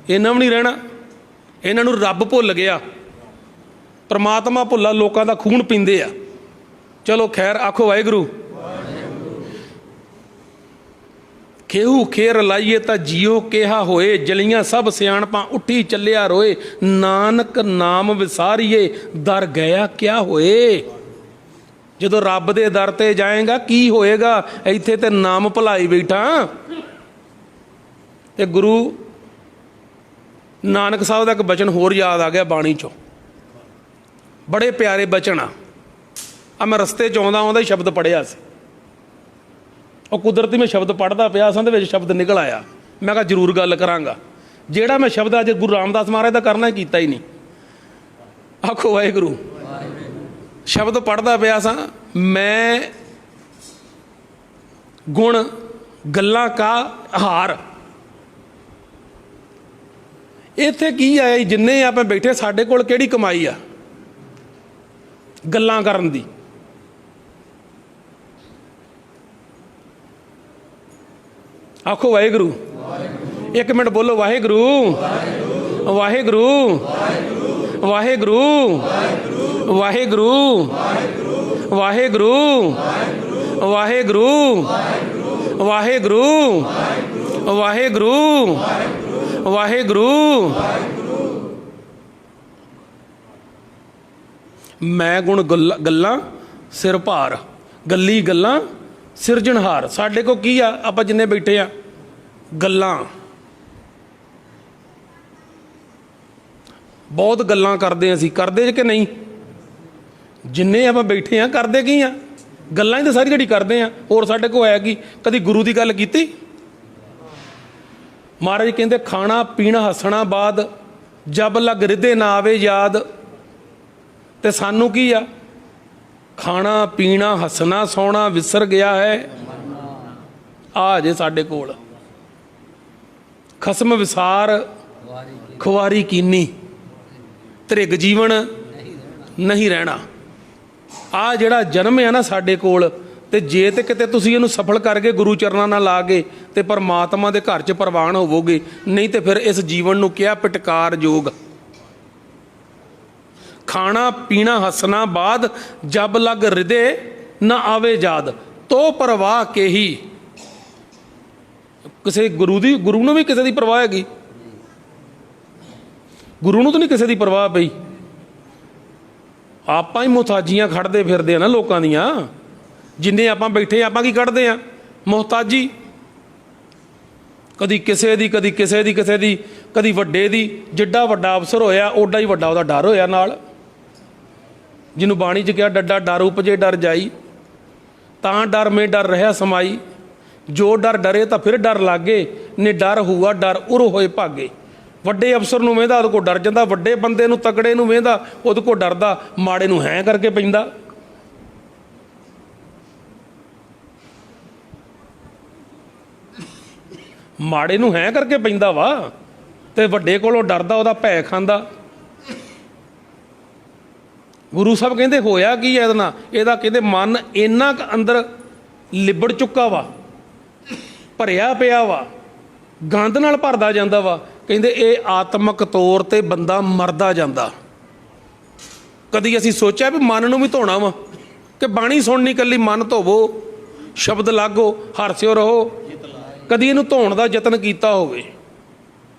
ਇਹਨਾਂ ਵੀ ਨਹੀਂ ਰਹਿਣਾ। ਇਹਨਾਂ ਨੂੰ ਰੱਬ ਭੁੱਲ ਗਿਆ, ਪਰਮਾਤਮਾ ਭੁੱਲਾ, ਲੋਕਾਂ ਦਾ ਖੂਨ ਪੀਂਦੇ ਆ। ਚਲੋ ਖੈਰ, ਆਖੋ ਵਾਹਿਗੁਰੂ। ਖੇਹੂ ਖੇਰ ਲਾਈਏ ਤਾਂ ਜੀਓ ਕਿਹਾ ਹੋਏ, ਜਲੀਆਂ ਸਭ ਸਿਆਣਪਾਂ ਉੱਠੀ ਚੱਲਿਆ ਰੋਏ, ਨਾਨਕ ਨਾਮ ਵਿਸਾਰੀਏ ਦਰ ਗਿਆ ਕਿਆ ਹੋਏ। ਜਦੋਂ ਰੱਬ ਦੇ ਦਰ ਤੇ ਜਾਏਗਾ ਕੀ ਹੋਏਗਾ? ਇੱਥੇ ਤੇ ਨਾਮ ਭੁਲਾਈ ਬੈਠਾ। ਤੇ ਗੁਰੂ ਨਾਨਕ ਸਾਹਿਬ ਦਾ ਇੱਕ ਬਚਨ ਹੋਰ ਯਾਦ ਆ ਗਿਆ ਬਾਣੀ ਚੋਂ, ਬੜੇ ਪਿਆਰੇ ਬਚਨ ਆ। ਮੈਂ ਰਸਤੇ 'ਚ ਆਉਂਦਾ ਹੀ ਸ਼ਬਦ ਪੜ੍ਹਿਆ ਸੀ, ਉਹ ਕੁਦਰਤੀ ਮੈਂ ਸ਼ਬਦ ਪੜ੍ਹਦਾ ਪਿਆ ਸਾਂ, ਦੇ ਵਿੱਚ ਸ਼ਬਦ ਨਿਕਲ ਆਇਆ। ਮੈਂ ਕਿਹਾ ਜ਼ਰੂਰ ਗੱਲ ਕਰਾਂਗਾ। ਜਿਹੜਾ ਮੈਂ ਸ਼ਬਦ ਅੱਜ ਗੁਰੂ ਰਾਮਦਾਸ ਮਹਾਰਾਜ ਦਾ ਕਰਨਾ ਕੀਤਾ ਹੀ ਨਹੀਂ। ਆਖੋ ਵਾਹਿਗੁਰੂ। ਸ਼ਬਦ ਪੜ੍ਹਦਾ ਪਿਆ ਸਾਂ ਮੈਂ, ਗੁਣ ਗੱਲਾਂ ਕਾ ਹਾਰ। ਇੱਥੇ ਕੀ ਆਇਆ? ਜਿੰਨੇ ਆਪਾਂ ਬੈਠੇ ਸਾਡੇ ਕੋਲ ਕਿਹੜੀ ਕਮਾਈ ਆ ਗੱਲਾਂ ਕਰਨ ਦੀ? ਆਖੋ ਵਾਹਿਗੁਰੂ। ਇੱਕ ਮਿੰਟ ਬੋਲੋ ਵਾਹਿਗੁਰੂ ਵਾਹਿਗੁਰੂ ਵਾਹਿਗੁਰੂ ਵਾਹਿਗੁਰੂ ਵਾਹਿਗੁਰੂ ਵਾਹਿਗੁਰੂ ਵਾਹਿਗੁਰੂ ਵਾਹਿਗੁਰੂ ਵਾਹਿਗੁਰੂ। ਮੈਂ ਗੁਣ ਗੱਲਾਂ ਸਿਰ ਭਾਰ, ਗੱਲੀ ਗੱਲਾਂ ਸਿਰਜਣਹਾਰ। ਸਾਡੇ ਕੋਲ ਕੀ ਆ? ਆਪਾਂ ਜਿੰਨੇ ਬੈਠੇ ਆ ਗੱਲਾਂ, ਬਹੁਤ ਗੱਲਾਂ ਕਰਦੇ ਅਸੀਂ। ਕਰਦੇ ਕਿ ਨਹੀਂ? ਜਿੰਨੇ ਆਪਾਂ ਬੈਠੇ ਆ ਕਰਦੇ ਕੀ ਆ? ਗੱਲਾਂ ਹੀ ਤਾਂ ਸਾਰੀ ਜਿਹੜੀ ਕਰਦੇ ਆ। ਹੋਰ ਸਾਡੇ ਕੋਲ ਹੈ ਕੀ? ਕਦੀ ਗੁਰੂ ਦੀ ਗੱਲ ਕੀਤੀ? ਮਹਾਰਾਜ ਕਹਿੰਦੇ ਖਾਣਾ ਪੀਣਾ ਹੱਸਣਾ ਬਾਦ, ਜਬ ਲਗ ਰਿਧੇ ਨਾ ਆਵੇ ਯਾਦ। ਤੇ ਸਾਨੂੰ ਕੀ ਆ? ਖਾਣਾ ਪੀਣਾ ਹੱਸਣਾ ਸੌਣਾ ਵਿਸਰ ਗਿਆ ਹੈ। ਆ ਜੇ ਸਾਡੇ ਕੋਲ ਖਸਮ ਵਿਸਾਰ ਖੁਆਰੀ ਕੀਨੀ, ਤ੍ਰਿਗ ਜੀਵਨ ਨਹੀਂ ਰਹਿਣਾ। ਆ ਜਿਹੜਾ ਜਨਮ ਆ ਨਾ ਸਾਡੇ ਕੋਲ, ਤੇ ਜੇ ਤੇ ਕਿਤੇ ਤੁਸੀਂ ਇਹਨੂੰ ਸਫਲ ਕਰਕੇ ਗੁਰੂ ਚਰਨਾਂ ਨਾਲ ਲਾ ਕੇ ਤੇ ਪਰਮਾਤਮਾ ਦੇ ਘਰ 'ਚ ਪ੍ਰਵਾਨ ਹੋਵੋਗੇ, ਨਹੀਂ ਤੇ ਫਿਰ ਇਸ ਜੀਵਨ ਨੂੰ ਕਿਹਾ ਪਟਕਾਰ ਯੋਗ। ਖਾਣਾ ਪੀਣਾ ਹੱਸਣਾ ਬਾਦ, ਜਬ ਲਗ ਰਿਦੇ ਨਾ ਆਵੇ ਯਾਦ। ਤੋ ਪਰਵਾਹ ਕੇਹੀ। ਕਿਸੇ ਗੁਰੂ ਨੂੰ ਵੀ ਕਿਸੇ ਦੀ ਪਰਵਾਹ ਹੈਗੀ? ਗੁਰੂ ਨੂੰ ਤਾਂ ਨਹੀਂ ਕਿਸੇ ਦੀ ਪਰਵਾਹ ਪਈ। ਆਪਾਂ ਹੀ ਮੁਹਤਾਜੀਆਂ ਖੜਦੇ ਫਿਰਦੇ ਆ ਨਾ ਲੋਕਾਂ ਦੀਆਂ। ਜਿੰਨੇ ਆਪਾਂ ਬੈਠੇ ਆਪਾਂ ਕੀ ਕੱਢਦੇ ਆ? ਮੁਹਤਾਜੀ। ਕਦੀ ਕਿਸੇ ਦੀ, ਕਦੀ ਕਿਸੇ ਦੀ, ਕਿਸੇ ਦੀ, ਕਦੀ ਵੱਡੇ ਦੀ। ਜਿੱਡਾ ਵੱਡਾ ਅਫਸਰ ਹੋਇਆ ਓਡਾ ਹੀ ਵੱਡਾ ਉਹਦਾ ਡਰ ਹੋਇਆ ਨਾਲ। ਜਿਹਨੂੰ ਬਾਣੀ 'ਚ ਕਿਹਾ ਡੱਡਾ ਡਰ ਉਪਜੇ ਡਰ ਜਾਈ, ਤਾਂ ਡਰ ਮੇ ਡਰ ਰਿਹਾ ਸਮਾਈ। ਜੋ ਡਰ ਡਰੇ ਤਾਂ ਫਿਰ ਡਰ ਲਾਗੇ, ਨੇ ਡਰ ਹੁਆ ਡਰ ਉਰ ਹੋਏ ਭਾਗੇ। ਵੱਡੇ ਅਫਸਰ ਨੂੰ ਵੇਂਦਾ ਉਹਦੇ ਕੋਲ ਡਰ ਜਾਂਦਾ, ਵੱਡੇ ਬੰਦੇ ਨੂੰ ਤਕੜੇ ਨੂੰ ਵੇਂਦਾ ਉਹਦੇ ਕੋਲ ਡਰਦਾ, ਮਾੜੇ ਨੂੰ ਹੈਂ ਕਰਕੇ ਪੈਂਦਾ। ਮਾੜੇ ਨੂੰ ਹੈਂ ਕਰਕੇ ਪੈਂਦਾ ਵਾ, ਤੇ ਵੱਡੇ ਕੋਲੋਂ ਡਰਦਾ, ਉਹਦਾ ਭੈ ਖਾਂਦਾ। ਗੁਰੂ ਸਾਹਿਬ ਕਹਿੰਦੇ ਹੋਇਆ ਕੀ ਇਹਦੇ ਨਾਲ? ਇਹਦਾ ਕਹਿੰਦੇ ਮਨ ਇੰਨਾ ਕੁ ਅੰਦਰ ਲਿਬੜ ਚੁੱਕਾ ਵਾ, ਭਰਿਆ ਪਿਆ ਵਾ, ਗੰਦ ਨਾਲ ਭਰਦਾ ਜਾਂਦਾ ਵਾ। ਕਹਿੰਦੇ ਇਹ ਆਤਮਕ ਤੌਰ ਤੇ ਬੰਦਾ ਮਰਦਾ ਜਾਂਦਾ। ਕਦੀ ਅਸੀਂ ਸੋਚਿਆ ਵੀ ਮਨ ਨੂੰ ਵੀ ਧੋਣਾ ਵਾ, ਕਿ ਬਾਣੀ ਸੁਣਨੀ ਇਕੱਲੀ ਮਨ ਧੋਵੋ, ਸ਼ਬਦ ਲਾਗੋ, ਹਰਸਿਓ ਰਹੋ। ਕਦੀ ਇਹਨੂੰ ਧੋਣ ਦਾ ਯਤਨ ਕੀਤਾ ਹੋਵੇ?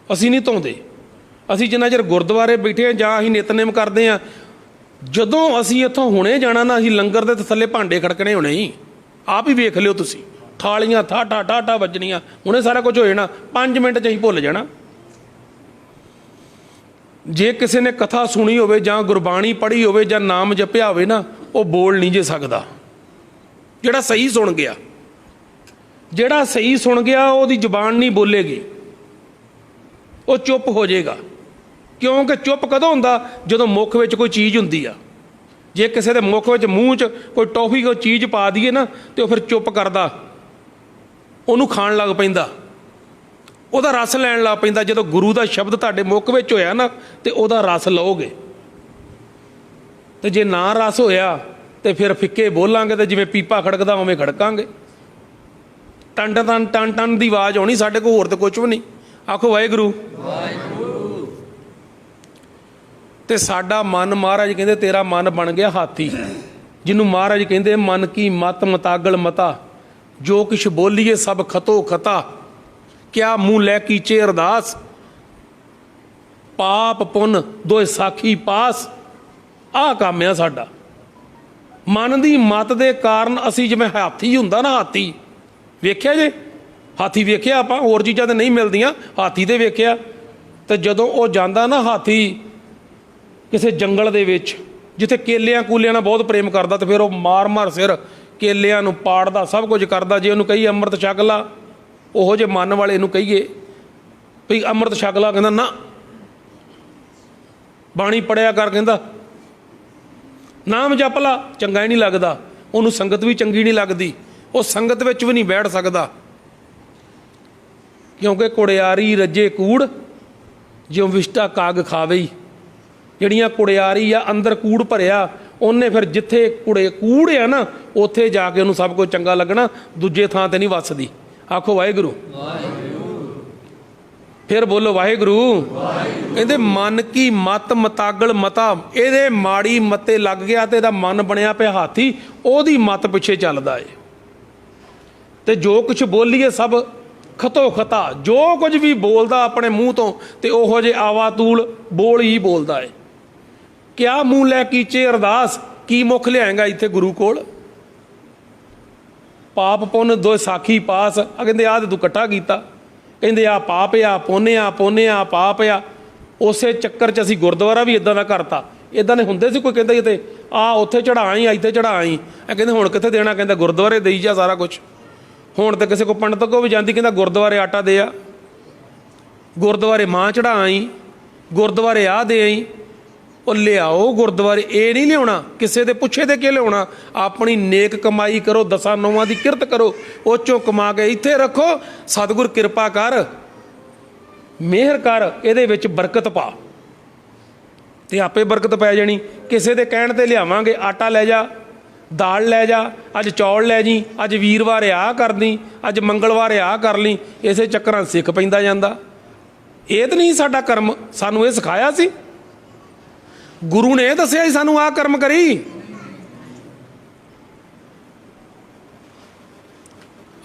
ਅਸੀਂ ਨਹੀਂ ਧੋਂਦੇ। ਅਸੀਂ ਜਿੰਨਾ ਚਿਰ ਗੁਰਦੁਆਰੇ ਬੈਠੇ ਹਾਂ ਜਾਂ ਅਸੀਂ ਨਿਤਨੇਮ ਕਰਦੇ ਹਾਂ, ਜਦੋਂ ਅਸੀਂ ਇੱਥੋਂ ਹੁਣੇ ਜਾਣਾ ਨਾ, ਅਸੀਂ ਲੰਗਰ ਦੇ ਥੱਲੇ ਭਾਂਡੇ ਖੜਕਣੇ ਹੋਣੇ ਹੀ। ਆਪ ਹੀ ਵੇਖ ਲਿਓ ਤੁਸੀਂ, ਥਾਲੀਆਂ ਠਾਠਾ ਠਾਠਾ ਵੱਜਣੀਆਂ, ਹੁਣੇ ਸਾਰਾ ਕੁਝ ਹੋ ਜਾਣਾ। 5 ਮਿੰਟ 'ਚ ਅਸੀਂ ਭੁੱਲ ਜਾਣਾ। ਜੇ ਕਿਸੇ ਨੇ ਕਥਾ ਸੁਣੀ ਹੋਵੇ ਜਾਂ ਗੁਰਬਾਣੀ ਪੜ੍ਹੀ ਹੋਵੇ ਜਾਂ ਨਾਮ ਜਪਿਆ ਹੋਵੇ ਨਾ, ਉਹ ਬੋਲ ਨਹੀਂ ਜੇ ਸਕਦਾ। ਜਿਹੜਾ ਸਹੀ ਸੁਣ ਗਿਆ, ਜਿਹੜਾ ਸਹੀ ਸੁਣ ਗਿਆ ਉਹਦੀ ਜ਼ੁਬਾਨ ਨਹੀਂ ਬੋਲੇਗੀ, ਉਹ ਚੁੱਪ ਹੋ ਜਾਏਗਾ। ਕਿਉਂਕਿ ਚੁੱਪ ਕਦੋਂ ਹੁੰਦਾ? ਜਦੋਂ ਮੁੱਖ ਵਿੱਚ ਕੋਈ ਚੀਜ਼ ਹੁੰਦੀ ਆ। ਜੇ ਕਿਸੇ ਦੇ ਮੁੱਖ ਵਿੱਚ, ਮੂੰਹ 'ਚ ਕੋਈ ਟੌਫੀ ਕੋਈ ਚੀਜ਼ ਪਾ ਦਈਏ ਨਾ, ਤੇ ਉਹ ਫਿਰ ਚੁੱਪ ਕਰਦਾ, ਉਹਨੂੰ ਖਾਣ ਲੱਗ ਪੈਂਦਾ, ਉਹਦਾ ਰਸ ਲੈਣ ਲੱਗ ਪੈਂਦਾ। ਜਦੋਂ ਗੁਰੂ ਦਾ ਸ਼ਬਦ ਤੁਹਾਡੇ ਮੁੱਖ ਵਿੱਚ ਹੋਇਆ ਨਾ, ਤੇ ਉਹਦਾ ਰਸ ਲਓਗੇ। ਤੇ ਜੇ ਨਾ ਰਸ ਹੋਇਆ ਤੇ ਫਿਰ ਫਿੱਕੇ ਬੋਲਾਂਗੇ, ਤੇ ਜਿਵੇਂ ਪੀਪਾ ਖੜਕਦਾ ਉਵੇਂ ਖੜਕਾਂਗੇ। ਟਨ ਟਨ ਟਨ ਟਨ ਦੀ ਆਵਾਜ਼ ਆਉਣੀ ਸਾਡੇ ਕੋਲ, ਹੋਰ ਤਾਂ ਕੁਛ ਵੀ ਨਹੀਂ। ਆਖੋ ਵਾਹਿਗੁਰੂ। ਤੇ ਸਾਡਾ ਮਨ, ਮਹਾਰਾਜ ਕਹਿੰਦੇ ਤੇਰਾ ਮਨ ਬਣ ਗਿਆ ਹਾਥੀ, ਜਿਹਨੂੰ ਮਹਾਰਾਜ ਕਹਿੰਦੇ ਮਨ ਕੀ ਮਤ ਮਤਾਗਲ ਮਤਾ, ਜੋ ਕੁਛ ਬੋਲੀਏ ਸਭ ਖਤੋ ਖਤਾ। क्या मूँह लै कीचे अरदास, पाप पुन दोए साखी पास। आह काम आ साडा। मन की मत के कारण असी जिवें हाथी हुंदा ना, हाथी वेख्या जे, हाथी वेख्या आपां, होर चीज़ां तो नहीं मिलदियां, हाथी तो वेख्या। तो जदों वो जांदा ना हाथी किसी जंगल दे विच जिथे केलियां कूलियां नाल बहुत प्रेम करदा, तो फिर वो मार मार सिर केलियां नूं पाड़दा, सब कुछ करदा। जे उहनूं कहीए अमृत छक ला, ओहो जे मन वाले नूं कहीए भी अमृत छक ला, कहंदा ना, बाणी पढ़िया कर, कहंदा नाम जप ला, चंगा ही नहीं लगता। उन्होंने संगत भी चंगी नहीं लगती, वो संगत विच भी नहीं बैठ सकता, क्योंकि कुड़ियारी रजे कूड़ ज्यों विष्टा काग खावे। जड़ियाँ कुड़ियारी आ अंदर कूड़ भरिया, उन्हें फिर जिथे कुड़े कूड़ आ ना, उत्थे जाके उन्होंने सब कुछ चंगा लगना, दूजे थां ते नहीं वसदी। आखो वाहिगुरू। फिर बोलो वाहिगुरू। कहते मन की मत मतागल मता, ये माड़ी मते लग गया तो मन बनया पे हाथी, ओदी मत पिछे चलदा है। तो जो कुछ बोलीए सब खतो खता, जो कुछ भी बोलता अपने मूँह तो ओहो जे आवातूल बोल ही बोलता है। क्या मूँह लै कीचे अरदास, की मुख लियाएगा इत्थे गुरु कोल। पाप पुन दो साखी पास। कहते आ तू कट्ठा कीता, कहते आ पाप आ पुण्य आ, पुण्य आ पाप आ। उस चक्कर च असीं गुरुद्वारा भी इदां दा करता। इदां दे हुंदे सी, कोई कहंदा इत्ते आ उत्थे चढ़ा आई, इत्थे चढ़ा आई, कहंदे हुण कित्थे देना, कहंदा गुरुद्वारे देई जा सारा कुछ। हुण तो किसी को पंडित को भी जाती, कहंदा गुरुद्वारे आटा दे आ, गुरुद्वारे मां चढ़ा आई, गुरुद्वारे आ दे आई। और लियाओ गुरुद्वारे, ये नहीं लिया, किसी के पुछे दे के लिया। अपनी नेक कमाई करो, 10 9 की किरत करो, उस चों कमा के इत्थे रखो। सतगुर किरपा कर, मेहर कर, ये बरकत पा, तो आपे बरकत पै जानी। किसी के कहण ते लियावांगे, आटा लै जा, दाल लै जा, अज चौल लै जी, अज वीरवार आ कर दी, अज मंगलवार आ कर ली। इसे चक्कर सिख पैंदा जांदा। ये तो नहीं साडा कर्म, सानू ये सिखाया सी, गुरु ने दसिया सानू आ कर्म करी।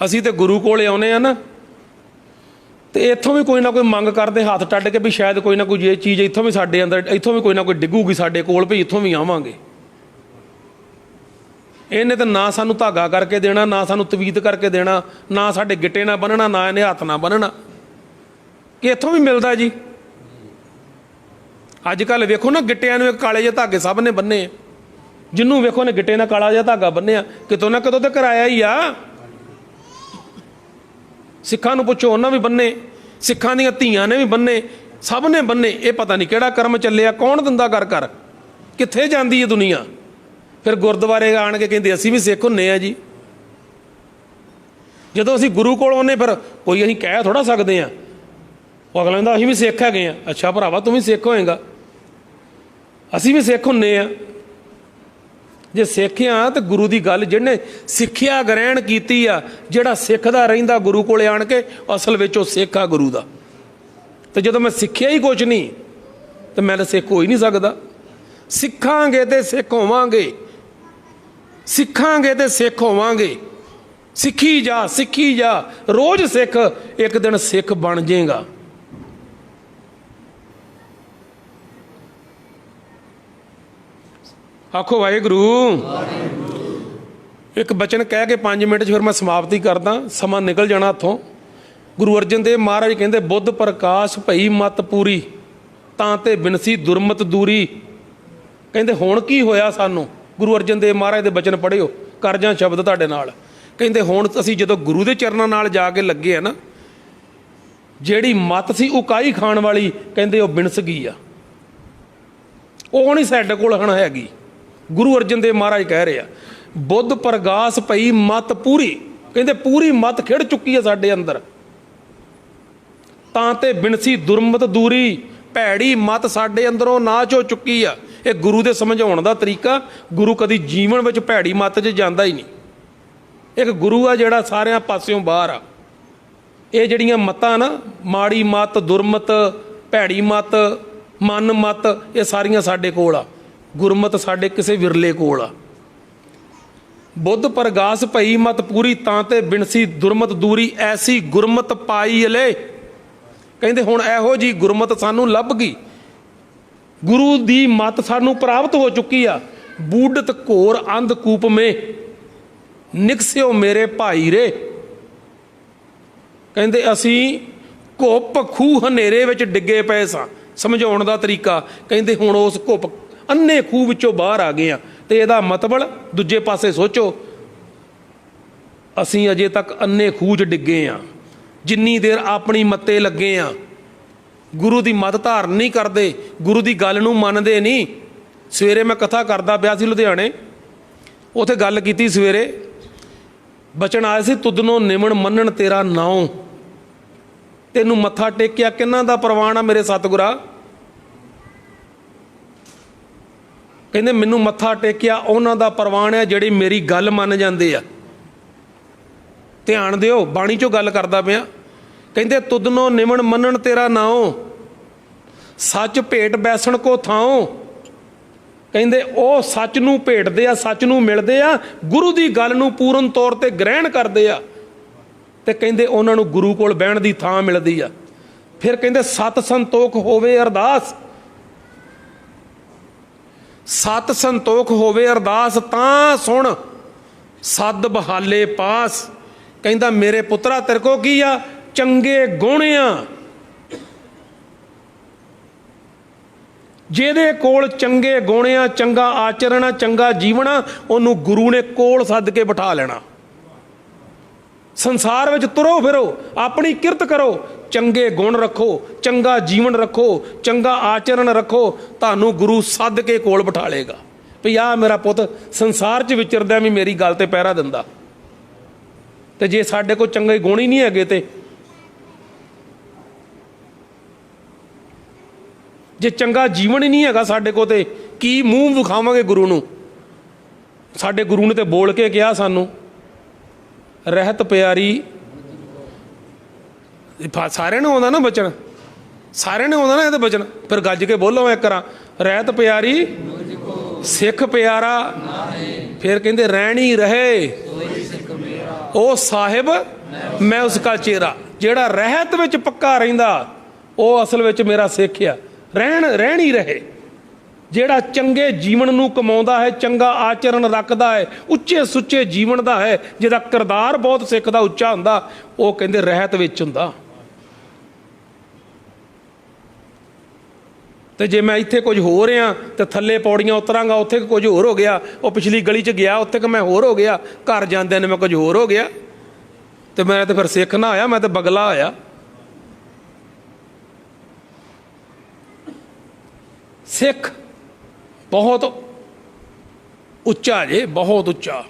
असी तो गुरु कोले आने ना, तो इत्थों भी कोई ना कोई मंग करते हाथ टड्ड के भी शायद कोई ना कोई ये चीज़ इत्थों भी साडे अंदर, इत्थों भी कोई ना कोई डिगूगी साडे कोल, भी इत्थों भी आवांगे। इन्हें तो ना सानू धागा करके देना, ना सानू तवीत करके देना, ना साडे गिट्टे ना बन्नना, ना इन्हें हत्थ ना बन्नना, कि इत्थों भी मिलता जी। अजकल वेखो ना, गिट्टियां नूं काले जे धागे सब ने बन्ने, जिन्हों वेखो ने गिट्टे नाल काला जिहा धागा बन्निया, कितों ना कितों तो कराया ही आ। सिखां नूं पुछो, उन्हां भी बन्ने, सिखां दीआं धीआं ने भी बन्ने, सब ने बन्ने। ये पता नहीं किहड़ा कर्म चलिया, कौन दिंदा कर कर, कित्थे जांदी है दुनिया। फिर गुरुद्वारे आण के कहंदे असीं भी सिख हुंदे आ जी। जदों असीं गुरु कोल आउंदे, फिर कोई असीं कह थोड़ा सकदे आ, वो अगला कहता असीं भी सिख हैगे आ। अच्छा भरावा, तू भी सिख होएगा, असीं भी सिख हुंदे आ। जे सिख आ तो गुरु की गल, जिहने सिक्ख्या ग्रहण कीती आ, जिहड़ा सिखदा रहिंदा गुरु कोले आण के, असल विच ओह सिख आ गुरु दा। तो जदों मैं सिक्ख्या ही कुछ नहीं, तो मैं तो सिख हो ही नहीं सकदा। सिखांगे तो सिख होवांगे, सिखांगे तो सिख होवांगे। सिखी जा, रोज़ सिख, एक दिन सिख बन जाएगा। आखो वाहिगुरू। एक बचन कह के 5 मिनट फिर मैं समाप्ति करदा, समा निकल जाना हथों। गुरु अर्जन देव महाराज कहते बुद्ध प्रकाश भई मत पूरी, तां ते बिनसी दुरमत दूरी। कहते हुण की होया सानू, गुरु अर्जन देव महाराज दे बचन पढ़ियो, कर जा शब्द तुहाडे नाल। कहते हुण असीं जदों गुरु दे चरनां नाल जाके लगे आ ना, जिहड़ी मत सी उकाई खाण वाली, कहते ओह बिनस गई आ, ओह नहीं साडे कोल हण हैगी। गुरु अर्जन देव महाराज कह रहे हैं बुद्ध प्रगास पई मत पूरी, कहते पूरी मत खिड़ चुकी है साडे अंदर। तां ते बिनसी दुरमत दूरी, भैड़ी मत साडे अंदरों नाश हो चुकी आ। ये गुरु दे समझाउण दा तरीका, गुरु कदी जीवन विच भैड़ी मत च जांदा ही नहीं। एक गुरु आ जिहड़ा सारियां पासियों बाहर आ। ये जिहड़ियां मतां ना, माड़ी मत, दुरमत, भैड़ी मत, मन मत, ये सारियां साडे कोल आ। गुरमत साडे किसे विरले कोल आ। बुद्ध परगास भई मत पूरी तां ते बिनसी दुरमत दूरी ऐसी गुरमत पाई ले। कहते हुण इहो जी गुरमत सानू लभ गई, गुरु दी मत सानू प्राप्त हो चुकी आ। बूढ़त घोर अंधकूप में निकसियो मेरे भाई रे। कहते असी घुप खूह हनेरे विच डिगे पे सां। समझाउण दा तरीका, कहते हुण उस घुप अन्ने खूह विचों बाहर आ गए। तो यदा मतलब दूजे पासे सोचो, असी अजे तक अन्ने खूह च डिगे हाँ। जिन्नी देर अपनी मत्ते लगे हाँ, गुरु की मत धारण नहीं करते, गुरु की गल नूं मनदे नहीं। सवेरे मैं कथा करदा पिया सी लुधियाणे, उत्थे गल कीती सवेरे, बचन आए सी तुदनों निमन मनन तेरा नाउं। तेनू मत्था टेकिया किन्हां दा प्रवान आ मेरे सतगुरा। कहंदे मैनू मत्था टेकिया उन्हां दा प्रवान है जिहड़े मेरी गल मन जांदे आ। ध्यान दिओ, बाणी चों गल करदा पिया। कहंदे तुदनों निमन मनन तेरा नाउं, सच भेट बैसण को थाओ। कहंदे ਉਹ सच ਨੂੰ ਭੇਟਦੇ ਆ, सच ਨੂੰ ਮਿਲਦੇ ਆ, गुरु ਦੀ ਗੱਲ ਨੂੰ ਪੂਰਨ ਤੌਰ ਤੇ ਗ੍ਰਹਿਣ ਕਰਦੇ ਆ, ਤੇ ਕਹਿੰਦੇ ਉਹਨਾਂ ਨੂੰ ਗੁਰੂ ਕੋਲ ਬਹਿਣ ਦੀ ਥਾਂ ਮਿਲਦੀ ਆ। ਫਿਰ ਕਹਿੰਦੇ ਸਤ ਸੰਤੋਖ ਹੋਵੇ ਅਰਦਾਸ, ਸਤ ਸੰਤੋਖ ਹੋਵੇ ਅਰਦਾਸ ਤਾਂ ਸੁਣ ਸਦ ਬਹਾਲੇ ਪਾਸ। ਕਹਿੰਦਾ ਮੇਰੇ ਪੁੱਤਰਾ ਤੇਰੇ ਕੋ ਕੀ ਆ? ਚੰਗੇ ਗੁਣ ਆ। ਜਿਹਦੇ ਕੋਲ ਚੰਗੇ ਗੁਣ ਆ, ਚੰਗਾ ਆਚਰਣ ਆ, ਚੰਗਾ ਜੀਵਨ ਆ, ਉਹਨੂੰ ਗੁਰੂ ਨੇ ਕੋਲ ਸੱਦ ਕੇ ਬਿਠਾ ਲੈਣਾ। ਸੰਸਾਰ ਵਿੱਚ ਤੁਰੋ ਫਿਰੋ, ਆਪਣੀ ਕਿਰਤ ਕਰੋ, ਚੰਗੇ ਗੁਣ ਰੱਖੋ, ਚੰਗਾ ਜੀਵਨ ਰੱਖੋ, ਚੰਗਾ ਆਚਰਣ ਰੱਖੋ, ਤੁਹਾਨੂੰ ਗੁਰੂ ਸੱਦ ਕੇ ਕੋਲ ਬਿਠਾ ਲੇਗਾ ਵੀ ਆਹ ਮੇਰਾ ਪੁੱਤ ਸੰਸਾਰ 'ਚ ਵਿਚਰਦਾ ਵੀ ਮੇਰੀ ਗੱਲ ਤੇ ਪਹਿਰਾ ਦਿੰਦਾ। ਤੇ ਜੇ ਸਾਡੇ ਕੋਲ ਚੰਗੇ ਗੁਣ ਹੀ ਨਹੀਂ ਹੈਗੇ, ਤੇ ਜੇ ਚੰਗਾ ਜੀਵਨ ਹੀ ਨਹੀਂ ਹੈਗਾ ਸਾਡੇ ਕੋਲ, ਤੇ ਕੀ ਮੂੰਹ ਵਿਖਾਵਾਂਗੇ ਗੁਰੂ ਨੂੰ? ਸਾਡੇ ਗੁਰੂ ਨੇ ਤੇ ਬੋਲ ਕੇ ਕਿਹਾ ਸਾਨੂੰ, ਰਹਿਤ ਪਿਆਰੀ। ਸਾਰਿਆਂ ਨੂੰ ਆਉਂਦਾ ਨਾ ਬਚਨ, ਸਾਰਿਆਂ ਨੂੰ ਆਉਂਦਾ ਨਾ ਇਹਦੇ ਬਚਨ, ਫਿਰ ਗੱਜ ਕੇ ਬੋਲੋ ਇੱਕ ਵਾਰ, ਰਹਿਤ ਪਿਆਰੀ ਸਿੱਖ ਪਿਆਰਾ। ਫਿਰ ਕਹਿੰਦੇ ਰਹਿਣੀ ਰਹੇ ਉਹ ਸਾਹਿਬ ਮੈਂ ਉਸ ਕਾ ਚੇਰਾ। ਜਿਹੜਾ ਰਹਿਤ ਵਿੱਚ ਪੱਕਾ ਰਹਿੰਦਾ ਉਹ ਅਸਲ ਵਿੱਚ ਮੇਰਾ ਸਿੱਖ ਆ। ਰਹਿਣੀ ਰਹੇ ਜਿਹੜਾ ਚੰਗੇ ਜੀਵਨ ਨੂੰ ਕਮਾਉਂਦਾ ਹੈ, ਚੰਗਾ ਆਚਰਣ ਰੱਖਦਾ ਹੈ, ਉੱਚੇ ਸੁੱਚੇ ਜੀਵਨ ਦਾ ਹੈ, ਜਿਹਦਾ ਕਿਰਦਾਰ ਬਹੁਤ ਸਿੱਖ ਦਾ ਉੱਚਾ ਹੁੰਦਾ, ਉਹ ਕਹਿੰਦੇ ਰਹਿਤ ਵਿੱਚ ਹੁੰਦਾ। ਤੇ ਜੇ ਮੈਂ ਇੱਥੇ ਕੁਝ ਹੋ ਰਿਹਾ ਤੇ ਥੱਲੇ ਪੌੜੀਆਂ ਉਤਰਾਂਗਾ, ਉੱਥੇ ਕੁਝ ਹੋਰ ਹੋ ਗਿਆ, ਉਹ ਪਿਛਲੀ ਗਲੀ 'ਚ ਗਿਆ, ਉੱਥੇ ਕਿ ਮੈਂ ਹੋਰ ਹੋ ਗਿਆ, ਘਰ ਜਾਂਦਿਆਂ ਨੇ ਮੈਂ ਕੁਝ ਹੋਰ ਹੋ ਗਿਆ, ਤੇ ਮੈਂ ਤੇ ਫਿਰ ਸਿੱਖ ਨਾ ਹੋਇਆ, ਮੈਂ ਤੇ ਬਗਲਾ ਹੋਇਆ। ਸਿੱਖ ਬਹੁਤ ਉੱਚਾ ਜੇ, ਬਹੁਤ ਉੱਚਾ।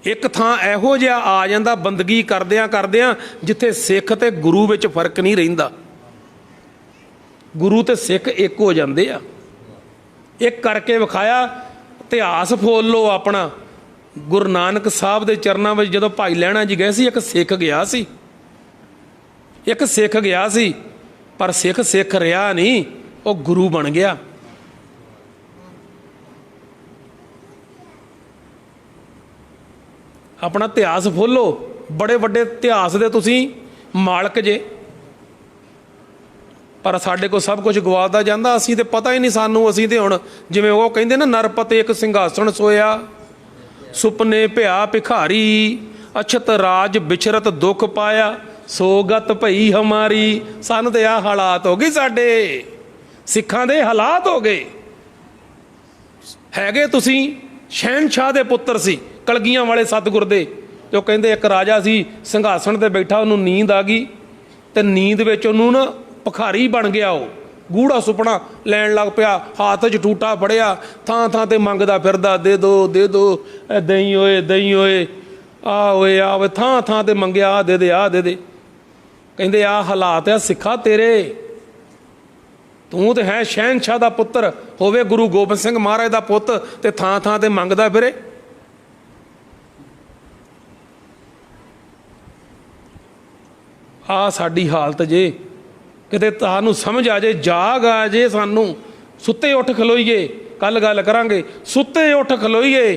ਇੱਕ ਥਾਂ ਇਹੋ ਜਿਹਾ ਆ ਜਾਂਦਾ ਬੰਦਗੀ ਕਰਦਿਆਂ ਕਰਦਿਆਂ ਜਿੱਥੇ ਸਿੱਖ ਤੇ ਗੁਰੂ ਵਿੱਚ ਫਰਕ ਨਹੀਂ ਰਹਿੰਦਾ। ਗੁਰੂ ਤੇ ਸਿੱਖ ਇੱਕ ਹੋ ਜਾਂਦੇ ਆ। ਇੱਕ ਕਰਕੇ ਵਿਖਾਇਆ, ਇਤਿਹਾਸ ਫੋਲ ਲਓ ਆਪਣਾ। ਗੁਰੂ ਨਾਨਕ ਸਾਹਿਬ ਦੇ ਚਰਨਾਂ ਵਿੱਚ ਜਦੋਂ ਭਾਈ ਲਹਿਣਾ ਜੀ ਗਏ ਸੀ, ਇੱਕ ਸਿੱਖ ਗਿਆ ਸੀ, ਇੱਕ ਸਿੱਖ ਗਿਆ ਸੀ, ਪਰ ਸਿੱਖ ਸਿੱਖ ਰਿਹਾ ਨਹੀਂ, ਉਹ ਗੁਰੂ ਬਣ ਗਿਆ। ਆਪਣਾ ਇਤਿਹਾਸ ਫੋਲੋ, ਬੜੇ ਵੱਡੇ ਇਤਿਹਾਸ ਦੇ ਤੁਸੀਂ ਮਾਲਕ ਜੇ, ਪਰ ਸਾਡੇ ਕੋਲ ਸਭ ਕੁਝ ਗਵਾਦਾ ਜਾਂਦਾ। ਅਸੀਂ ਤੇ ਪਤਾ ਹੀ ਨਹੀਂ ਸਾਨੂੰ। ਅਸੀਂ ਤੇ ਹੁਣ ਜਿਵੇਂ ਉਹ ਕਹਿੰਦੇ ਨਾ, ਨਰਪਤੇ ਇੱਕ ਸਿੰਘਾਸਣ ਸੋਇਆ, ਸੁਪਨੇ ਭਿਆ ਭਿਖਾਰੀ, ਅਛਤ ਰਾਜ ਵਿਚਰਤ ਦੁੱਖ ਪਾਇਆ, ਸੋਗਤ ਭਈ ਹਮਾਰੀ। ਸਾਨੂੰ ਤੇ ਆਹ ਹਾਲਾਤ ਹੋ ਗਏ, ਸਾਡੇ ਸਿੱਖਾਂ ਦੇ ਹਾਲਾਤ ਹੋ ਗਏ। ਹੈਗੇ ਤੁਸੀਂ ਸ਼ਹਿਨਸ਼ਾਹ ਦੇ ਪੁੱਤਰ ਸੀ, ਕਲਗੀਆਂ ਵਾਲੇ ਸਤਿਗੁਰ ਦੇ। ਜੋ ਕਹਿੰਦੇ ਇੱਕ ਰਾਜਾ ਸੀ, ਸਿੰਘਾਸਣ ਤੇ ਬੈਠਾ, ਉਹਨੂੰ ਨੀਂਦ ਆ ਗਈ, ਤੇ ਨੀਂਦ ਵਿੱਚ ਉਹਨੂੰ ਨਾ ਭਿਖਾਰੀ ਬਣ ਗਿਆ। ਉਹ ਗੂੜਾ ਸੁਪਨਾ ਲੈਣ ਲੱਗ ਪਿਆ, ਹੱਥ 'ਚ ਟੂਟਾ ਫੜਿਆ, ਥਾਂ ਥਾਂ ਤੇ ਮੰਗਦਾ ਫਿਰਦਾ, ਦੇ ਦੋ ਦੇ ਦੋ, ਦਹੀਂ ਓਏ ਦਹੀਂ ਓਏ, ਆ ਓਏ ਆ ਓਏ, ਥਾਂ ਥਾਂ ਤੇ ਮੰਗਿਆ, ਆ ਦੇ ਦੇ ਆ ਦੇ ਦੇ। ਕਹਿੰਦੇ ਆਹ ਹਾਲਾਤ ਆ ਸਿੱਖਾ ਤੇਰੇ। ਤੂੰ ਤੇ ਹੈ ਸ਼ਹਿਨਸ਼ਾਹ ਦਾ ਪੁੱਤਰ, ਹੋਵੇ ਗੁਰੂ ਗੋਬਿੰਦ ਸਿੰਘ ਮਹਾਰਾਜ ਦਾ ਪੁੱਤ, ਤੇ ਥਾਂ ਥਾਂ ਤੇ ਮੰਗਦਾ ਫਿਰੇ। ਆਹ ਸਾਡੀ ਹਾਲਤ ਜੇ। ਕਿਤੇ ਤੁਹਾਨੂੰ ਸਮਝ ਆ ਜੇ, ਜਾਗ ਆ ਜੇ ਸਾਨੂੰ, ਸੁੱਤੇ ਉੱਠ ਖਲੋਈਏ। ਕੱਲ ਗੱਲ ਕਰਾਂਗੇ, ਸੁੱਤੇ ਉੱਠ ਖਲੋਈਏ।